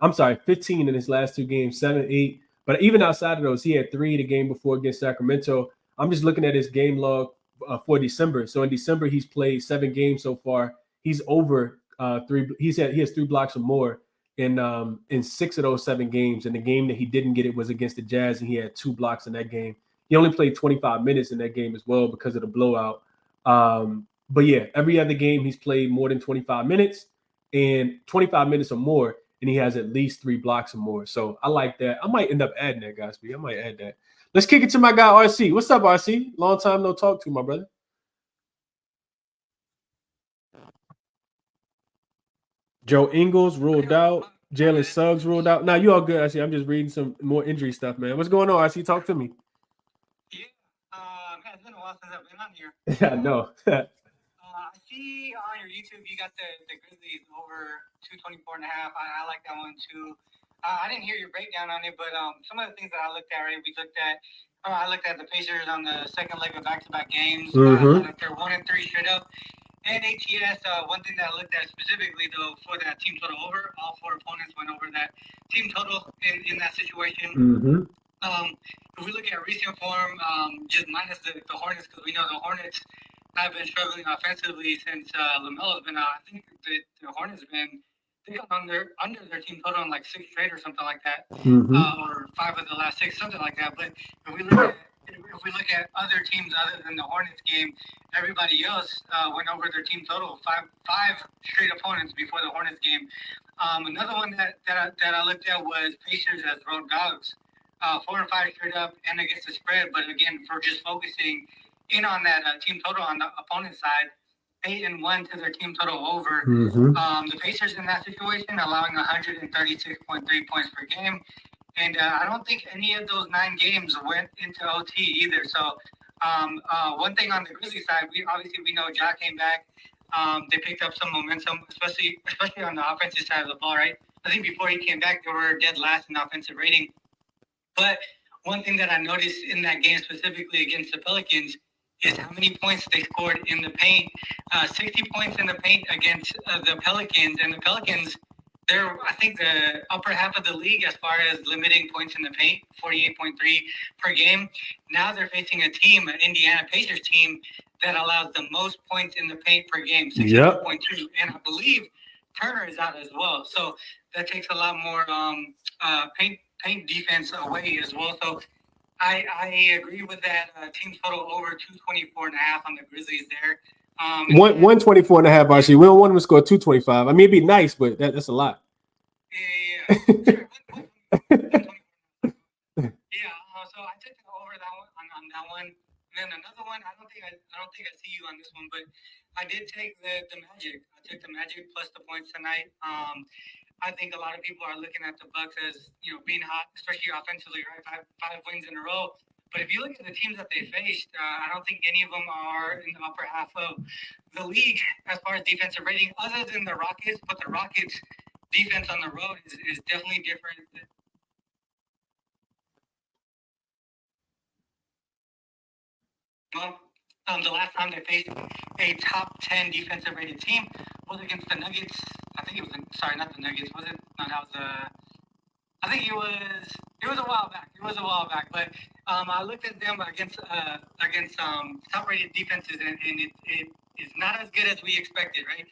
Speaker 1: I'm sorry, 15 in his last 2 games, 7, 8. But even outside of those, he had 3 the game before against Sacramento. I'm just looking at his game log for December. So in December, he's played 7 games so far. He's over 3. He has 3 blocks or more in 6 of those 7 games. And the game that he didn't get it was against the Jazz, and he had 2 blocks in that game. He only played 25 minutes in that game as well because of the blowout. But yeah, every other game he's played more than 25 minutes and 25 minutes or more, and he has at least 3 blocks or more. So I like that. I might end up adding that, Godspeed. I might add that. Let's kick it to my guy, RC. What's up, RC? Long time no talk to, my brother. Joe Ingles ruled out. Jalen Suggs ruled out. Now, you all good, RC. I'm just reading some more injury stuff, man. What's going on, RC? Talk to me.
Speaker 3: Yeah, man, it's been a while since I've been on here.
Speaker 1: Yeah, I know.
Speaker 3: I see on your YouTube you got the Grizzlies over 224.5. I like that one too. I didn't hear your breakdown on it, but some of the things that I looked at, right? I looked at the Pacers on the second leg of back-to-back games. Like they're 1 and 3 straight up. And ATS, one thing that I looked at specifically though for that team total over, all 4 opponents went over that team total in that situation. If we look at recent form, just minus the Hornets, because we know the Hornets have been struggling offensively since LaMelo's been out. I think the Hornets have been under their team total on like 6 straight or something like that, or 5 of the last 6, something like that. But if we look at other teams other than the Hornets game, everybody else went over their team total, 5 straight opponents before the Hornets game. Another one that I looked at was Pacers as road dogs. 4 and 5 straight up and against the spread, but again, for just focusing in on that team total on the opponent side, 8 and 1 to their team total over. The Pacers in that situation allowing 136.3 points per game, and I don't think any of those 9 games went into OT either. So one thing on the Grizzlies side, we know Ja came back. They picked up some momentum, especially on the offensive side of the ball, right? I think before he came back, they were dead last in offensive rating. But one thing that I noticed in that game specifically against the Pelicans is how many points they scored in the paint. 60 points in the paint against the Pelicans. And the Pelicans, they're, I think, the upper half of the league as far as limiting points in the paint, 48.3 per game. Now they're facing a team, an Indiana Pacers team, that allows the most points in the paint per game, 62.2. And I believe Turner is out as well. So that takes a lot more paint defense away as well. So I agree with that team total over 224.5 on the Grizzlies there.
Speaker 1: 124.5, RC. We don't want them to score 225. I mean, it'd be nice, but that's a lot.
Speaker 3: Yeah. Sure. So I took the over that one on that one. And then another one, I don't think I see you on this one, but I did take the Magic. I took the Magic plus the points tonight. I think a lot of people are looking at the Bucks as being hot, especially offensively, right? Five wins in a row. But if you look at the teams that they faced, I don't think any of them are in the upper half of the league as far as defensive rating, other than the Rockets. But the Rockets' defense on the road is definitely different. Well, the last time they faced a top 10 defensive rated team was against the Nuggets. I think it was sorry, not the Nuggets. Was it? No, that was I think it was a while back. It was a while back, but I looked at them against top rated defenses, and it is not as good as we expected. Right?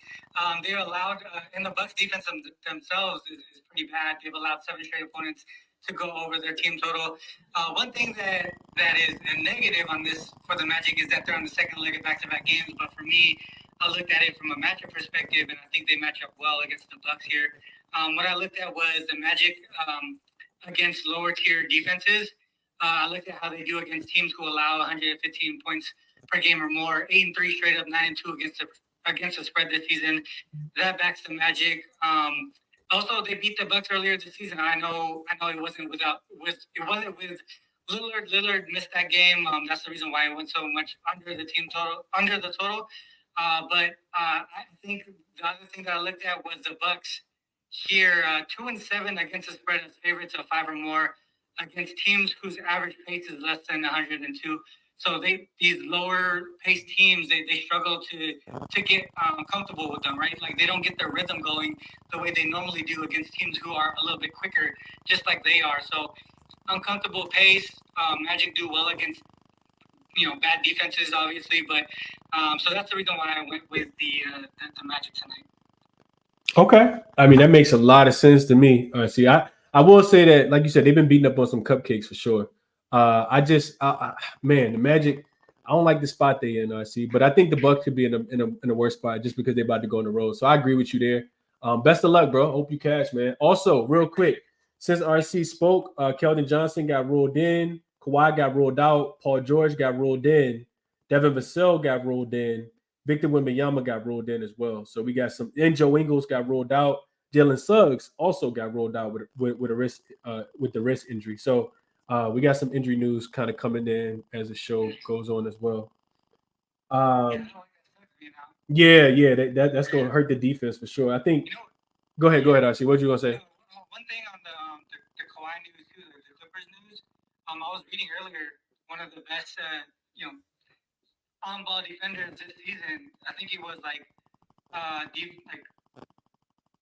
Speaker 3: They allowed and the Bucks defense themselves is pretty bad. They've allowed 7 straight opponents to go over their team total. One thing that is a negative on this for the Magic is that they're on the second leg of back-to-back games. But for me, I looked at it from a matchup perspective, and I think they match up well against the Bucks here. What I looked at was the Magic against lower tier defenses. I looked at how they do against teams who allow 115 points per game or more. 8-3 straight up, 9-2 against the spread this season. That backs the Magic. Also, they beat the Bucks earlier this season. I know it wasn't with Lillard. Lillard missed that game. That's the reason why it went so much under the total. But I think the other thing that I looked at was the Bucks here, 2-7 against the spread as favorites of 5 or more against teams whose average pace is less than 102. So these lower pace teams, they struggle to get comfortable with them, right? Like they don't get their rhythm going the way they normally do against teams who are a little bit quicker, just like they are. So uncomfortable pace, Magic do well against bad defenses, obviously, but so that's the reason why I went with the Magic tonight.
Speaker 1: Okay. I mean, that makes a lot of sense to me. See, I will say that, like you said, they've been beating up on some cupcakes for sure. Man, the Magic, I don't like the spot they in, RC, but I think the Bucks could be in a worse spot just because they're about to go on the road. So I agree with you there. Best of luck, bro. Hope you cash, man. Also, real quick, since RC spoke, Keldon Johnson got ruled in, Kawhi got ruled out, Paul George got ruled in, Devin Vassell got ruled in, Victor Wembanyama got ruled in as well. So we got some, and Joe Ingles got ruled out. Jalen Suggs also got ruled out with a wrist with the wrist injury. So we got some injury news kind of coming in as the show goes on as well. Yeah, that's going to hurt the defense for sure. I think. Go ahead, Archie. What you gonna say?
Speaker 3: One thing on the Kawhi news too, the Clippers news. I was reading earlier one of the best on-ball defenders this season. I think he was like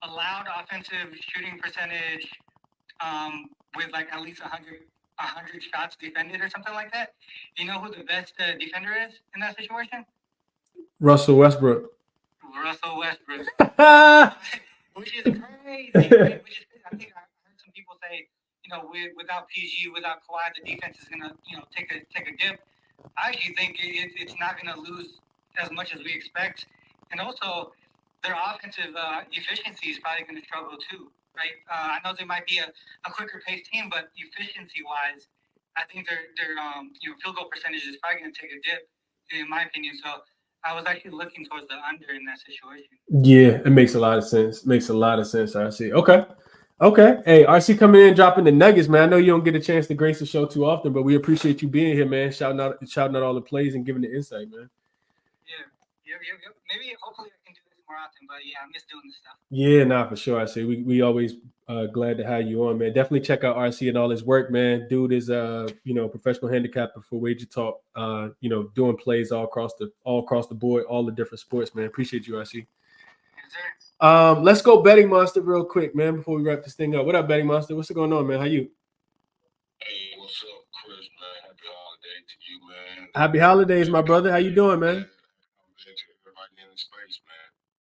Speaker 3: allowed offensive shooting percentage with like at least 100 shots defended or something like that. You know who the best defender is in that situation?
Speaker 1: Russell Westbrook.
Speaker 3: Which is crazy. Right? I think I heard some people say, without PG, without Kawhi, the defense is gonna, take a dip. I actually think it's not gonna lose as much as we expect, and also their offensive efficiency is probably gonna struggle too, right? I know they might be a quicker paced team, but efficiency wise, I think their field goal percentage is probably gonna take a dip, in my opinion. So I was actually looking towards the under in that situation.
Speaker 1: Yeah, it makes a lot of sense. RC. Okay. Hey, RC coming in, dropping the nuggets, man. I know you don't get a chance to grace the show too often, but we appreciate you being here, man. Shouting out all the plays and giving the insight, man.
Speaker 3: Yeah. Maybe hopefully I can do this more often, but yeah, I miss doing this stuff.
Speaker 1: Yeah, nah, for sure. I say we always glad to have you on, man. Definitely check out RC and all his work, man. Dude is professional handicapper for Wager Talk. Doing plays all across the board, all the different sports, man. Appreciate you, RC.
Speaker 3: Yes, sir.
Speaker 1: Let's go Betting Monster real quick, man, before we wrap this thing up. What up, Betting Monster? What's going on, man? How you?
Speaker 2: Hey, what's up, Chris, man? Happy holiday to you, man.
Speaker 1: Happy holidays, my brother. How you doing, man?
Speaker 2: Everybody in the space,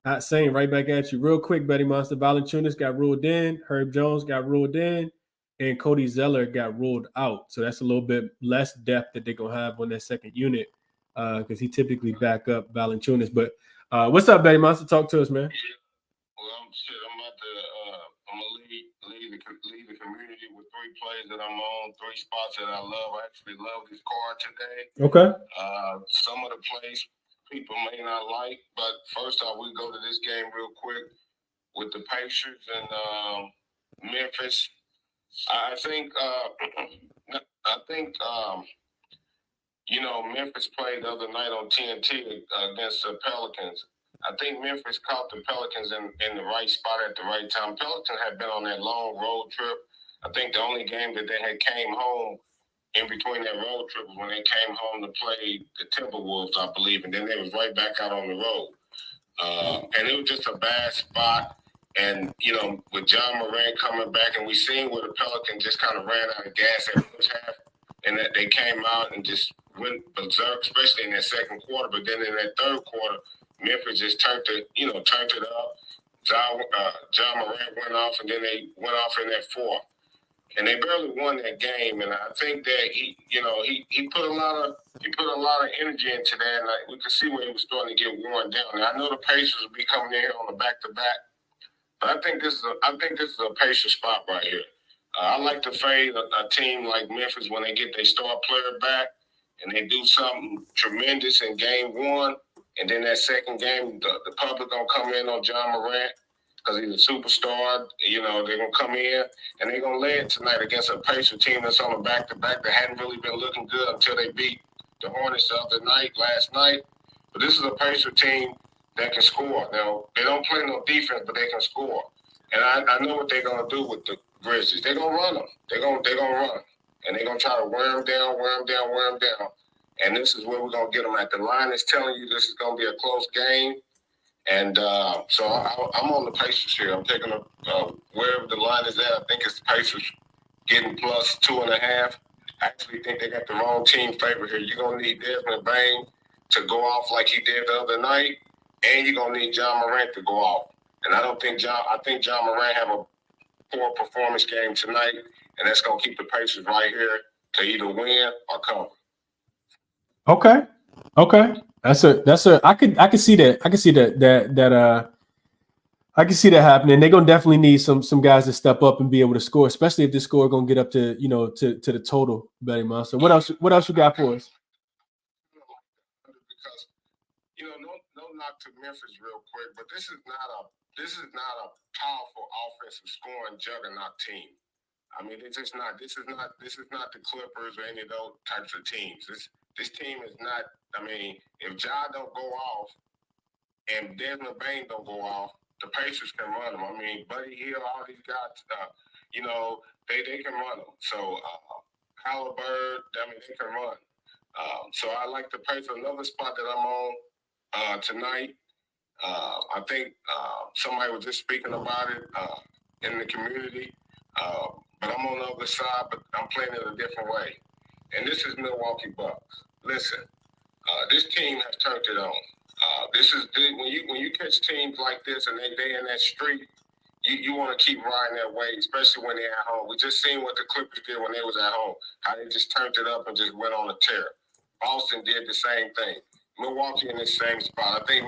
Speaker 2: man.
Speaker 1: Same, right back at you. Real quick, Betting Monster. Valanciunas got ruled in. Herb Jones got ruled in. And Cody Zeller got ruled out. So that's a little bit less depth that they're going to have on that second unit because he typically back up Valanciunas. But what's up, Betting Monster? Talk to us, man.
Speaker 2: Well, I'm about to I'm gonna lead the community with 3 plays that I'm on, 3 spots that I love. I actually love this card today.
Speaker 1: Okay.
Speaker 2: Some of the plays people may not like, but first off, we go to this game real quick. with the Pacers and Memphis. I think Memphis played the other night on TNT against the Pelicans. I think Memphis caught the Pelicans in the right spot at the right time. Pelicans had been on that long road trip. I think the only game that they had came home in between that road trip was when they came home to play the Timberwolves, I believe, and then they was right back out on the road. And it was just a bad spot. And, with John Morant coming back, and we seen where the Pelicans just kind of ran out of gas at first half, and that they came out and just went berserk, especially in that second quarter. But then in that third quarter, Memphis just turned it up. John Morant went off, and then they went off in that fourth. And they barely won that game. And I think that he put a lot of energy into that, and we could see where he was starting to get worn down. And I know the Pacers will be coming in here on the back-to-back, but I think this is a Pacer spot right here. I like to fade a team like Memphis when they get their star player back and they do something tremendous in game one, and then that second game, the public gonna come in on John Morant because he's a superstar. They're gonna come in and they're gonna lay it tonight against a Pacer team that's on a back-to-back that hadn't really been looking good until they beat the Hornets the other night, last night. But this is a Pacer team that can score. Now, they don't play no defense, but they can score. And I know what they're going to do with the Grizzlies. They're going to run them. They're going to run. And they're going to try to wear them down. And this is where we're going to get them at. The line is telling you this is going to be a close game. And so I'm on the Pacers here. I'm taking wherever the line is at. I think it's the Pacers getting plus 2.5. I actually think they got the wrong team favorite here. You're going to need Desmond Bain to go off like he did the other night, and you're going to need John Morant to go off. And I think John Morant have a poor performance game tonight, and that's going to keep the Pacers right here to either win or cover.
Speaker 1: Okay. I could see that. I can see that I can see that happening. They're gonna definitely need some guys to step up and be able to score, especially if this score gonna get up to to the total betting monster. What else you got for us?
Speaker 2: Because no knock to Memphis real quick, but this is not a powerful offensive scoring juggernaut team. I mean, it's just not. This is not the Clippers or any of those types of teams. This team is not. I mean, if Ja don't go off and Desmond Bain don't go off, the Pacers can run them. I mean, Buddy Hield, all these guys, they can run them. So Halliburton, I mean, they can run. So I like the Pacers. Another spot that I'm on tonight. I think somebody was just speaking about it in the community. But I'm on the other side, but I'm playing it a different way. And this is Milwaukee Bucks. Listen, this team has turned it on. When you catch teams like this and they in that streak, you want to keep riding that wave, especially when they're at home. We just seen what the Clippers did when they was at home, how they just turned it up and just went on a tear. Boston did the same thing. Milwaukee in the same spot. I think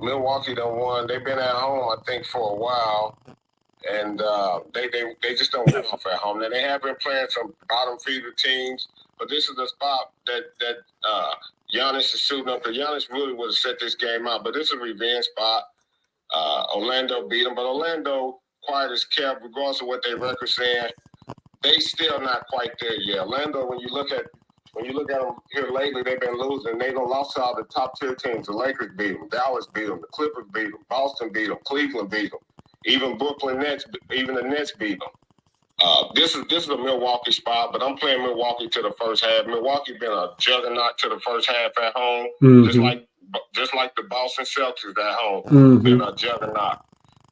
Speaker 2: Milwaukee done won. They've been at home, I think, for a while, and they just don't win off at home. Now they have been playing some bottom feeder teams, but this is the spot that Giannis is suiting up. Because Giannis really would have set this game out, but this is a revenge spot. Orlando beat them, but Orlando, quiet as kept, regardless of what their record's saying, they still not quite there yet. Orlando, when you look at them here lately, they've been losing. They don't lost to all the top tier teams. The Lakers beat them, Dallas beat them, the Clippers beat them, Boston beat them, Cleveland beat them, even the Nets beat them. This is a Milwaukee spot, but I'm playing Milwaukee to the first half. Milwaukee been a juggernaut to the first half at home, just like the Boston Celtics at home, been a juggernaut.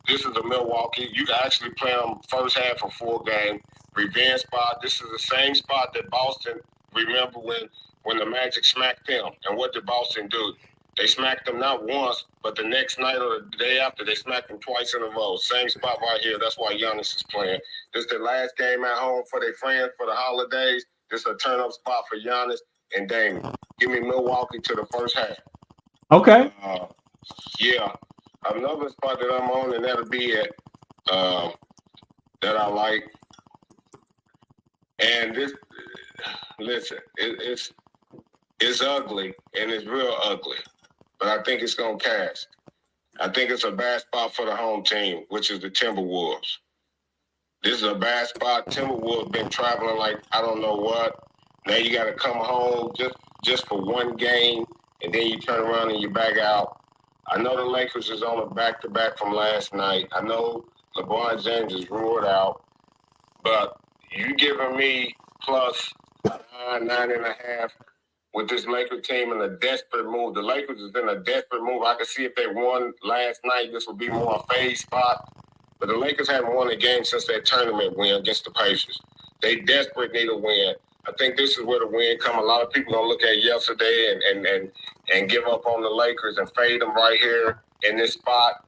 Speaker 2: This is a Milwaukee. You can actually play them first half of full game. Revenge spot. This is the same spot that Boston. Remember when the Magic smacked them, and what did Boston do? They smacked them not once, but the next night or the day after, they smacked them twice in a row. Same spot right here. That's why Giannis is playing. This is the last game at home for their friends for the holidays. This is a turn-up spot for Giannis and Damian. Give me Milwaukee to the first half.
Speaker 1: Okay.
Speaker 2: Yeah. Another spot that I'm on, and that'll be it, that I like. And this, listen, it's ugly, and it's real ugly.
Speaker 4: but I think it's going to cash. I think it's a bad spot for the home team, which is the Timberwolves. This is a bad spot. Timberwolves been traveling like I don't know what. Now you got to come home just for one game, and then you turn around and you back out. I know the Lakers is on a back-to-back from last night. I know LeBron James is ruled out, but you giving me plus 9.5 with this Lakers team in a desperate move. The Lakers is in a desperate move. I could see if they won last night, this would be more a fade spot. But the Lakers haven't won a game since that tournament win against the Pacers. They desperate need a win. I think this is where the win come. A lot of people gonna look at yesterday and give up on the Lakers and fade them right here in this spot.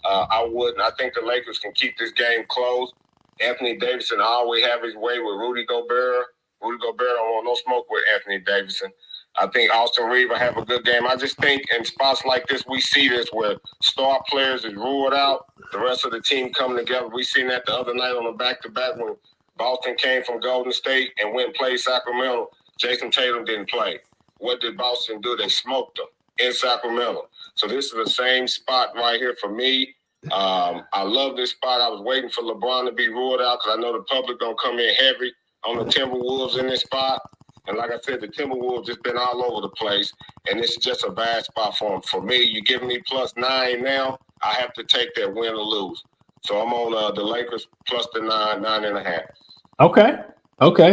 Speaker 4: I wouldn't. I think the Lakers can keep this game close. Anthony Davidson always have his way with Rudy Gobert. Rudy Gobert don't want no smoke with Anthony Davidson. I think Austin Reeves will have a good game. I just think in spots like this, we see this where star players is ruled out. The rest of the team come together. We seen that the other night on the back-to-back when Boston came from Golden State and went and played Sacramento. Jason Tatum didn't play. What did Boston do? They smoked them in Sacramento. So this is the same spot right here for me. I love this spot. I was waiting for LeBron to be ruled out because I know the public going to come in heavy on the Timberwolves in this spot. And like I said, the Timberwolves just been all over the place, and this is just a bad spot for them. For me, you giving me plus 9 now, I have to take that win or lose. So I'm on the Lakers plus the 9.5.
Speaker 1: Okay.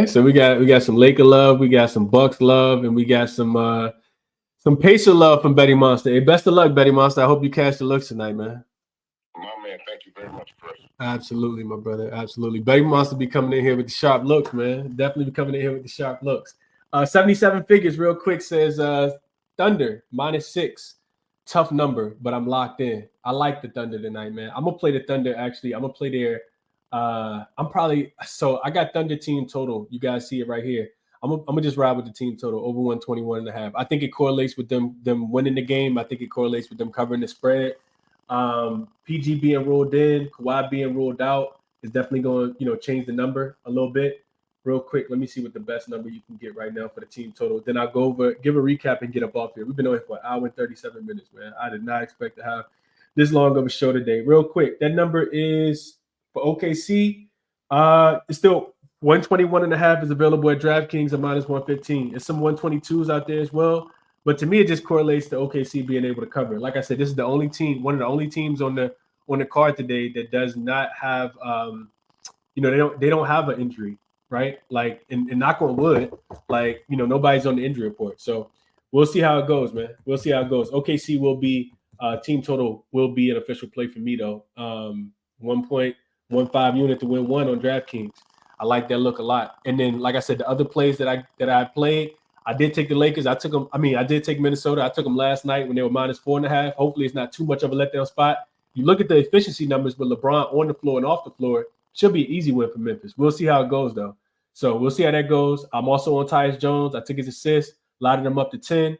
Speaker 1: So we got some Laker love, we got some Bucks love, and we got some Pacer love from Betty Monster. Hey, best of luck, Betty Monster. I hope you catch the looks tonight, man.
Speaker 4: My man, thank you very much, Chris.
Speaker 1: Absolutely, my brother. Absolutely. Betty Monster be coming in here with the sharp looks, man. Definitely be coming in here with the sharp looks. 77 figures real quick says Thunder -6. Tough number, but I'm locked in. I like the Thunder tonight, man. I'm gonna play the Thunder. Actually, I'm gonna play their I got Thunder team total. You guys see it right here. I'm gonna just ride with the team total over 121.5. I think it correlates with them winning the game. I think it correlates with them covering the spread. PG being ruled in, Kawhi being ruled out is definitely going to, change the number a little bit. Real quick, let me see what the best number you can get right now for the team total. Then I'll go over, give a recap, and get up off here. We've been on here for an hour and 37 minutes, man. I did not expect to have this long of a show today. Real quick, that number is for OKC. It's still 121.5 is available at DraftKings at -115. There's some 122s out there as well. But to me, it just correlates to OKC being able to cover. Like I said, this is the only team, one of the only teams on the card today that does not have, they don't have an injury, right? Like, and knock on wood, like, nobody's on the injury report. So we'll see how it goes, man. We'll see how it goes. OKC will be team total will be an official play for me though. 1.15 unit to win 1 on DraftKings. I like that look a lot. And then, like I said, the other plays that I played. I did take the Lakers. I did take Minnesota. I took them last night when they were -4.5. Hopefully, it's not too much of a letdown spot. You look at the efficiency numbers with LeBron on the floor and off the floor, should be an easy win for Memphis. We'll see how it goes, though. So we'll see how that goes. I'm also on Tyus Jones. I took his assist, lighted him up to 10.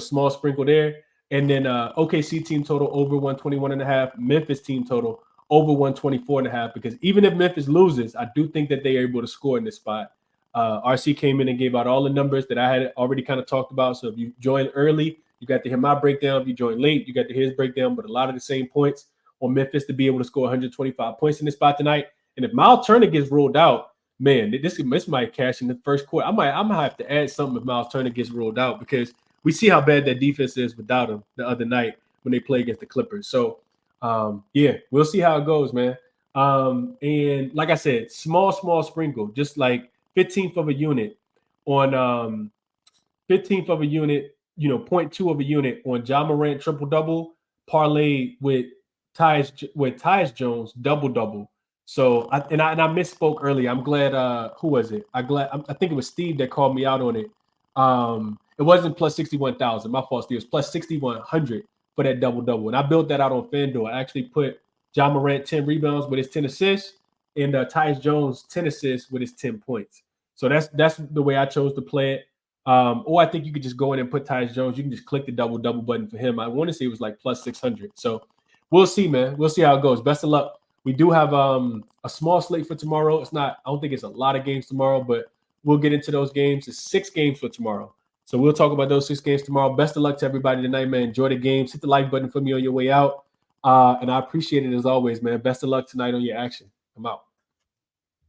Speaker 1: Small sprinkle there. And then OKC team total over 121.5. Memphis team total over 124.5. Because even if Memphis loses, I do think that they are able to score in this spot. RC came in and gave out all the numbers that I had already kind of talked about. So if you join early, you got to hear my breakdown. If you join late, you got to hear his breakdown. But a lot of the same points on Memphis to be able to score 125 points in this spot tonight. And if Miles Turner gets ruled out, man, this might cash in the first quarter. I might have to add something if Miles Turner gets ruled out because we see how bad that defense is without him the other night when they play against the Clippers. So, we'll see how it goes, man. And like I said, small sprinkle, just like 15th of a unit on 15th of a unit, 0.2 of a unit on Ja Morant triple-double parlayed with Tyus Jones double-double. So I misspoke earlier. I'm glad who was it? I think it was Steve that called me out on it. It wasn't plus 61,000. My fault, Steve. It was plus 6,100 for that double-double. And I built that out on FanDuel. I actually put Ja Morant 10 rebounds with his 10 assists and Tyus Jones 10 assists with his 10 points. So that's the way I chose to play it. Or I think you could just go in and put Tyus Jones. You can just click the double-double button for him. I want to say it was like plus 600. So we'll see, man. We'll see how it goes. Best of luck. We do have a small slate for tomorrow. I don't think it's a lot of games tomorrow, but we'll get into those games. It's 6 games for tomorrow. So we'll talk about those 6 games tomorrow. Best of luck to everybody tonight, man. Enjoy the games. Hit the like button for me on your way out. And I appreciate it as always, man. Best of luck tonight on your action. I'm out.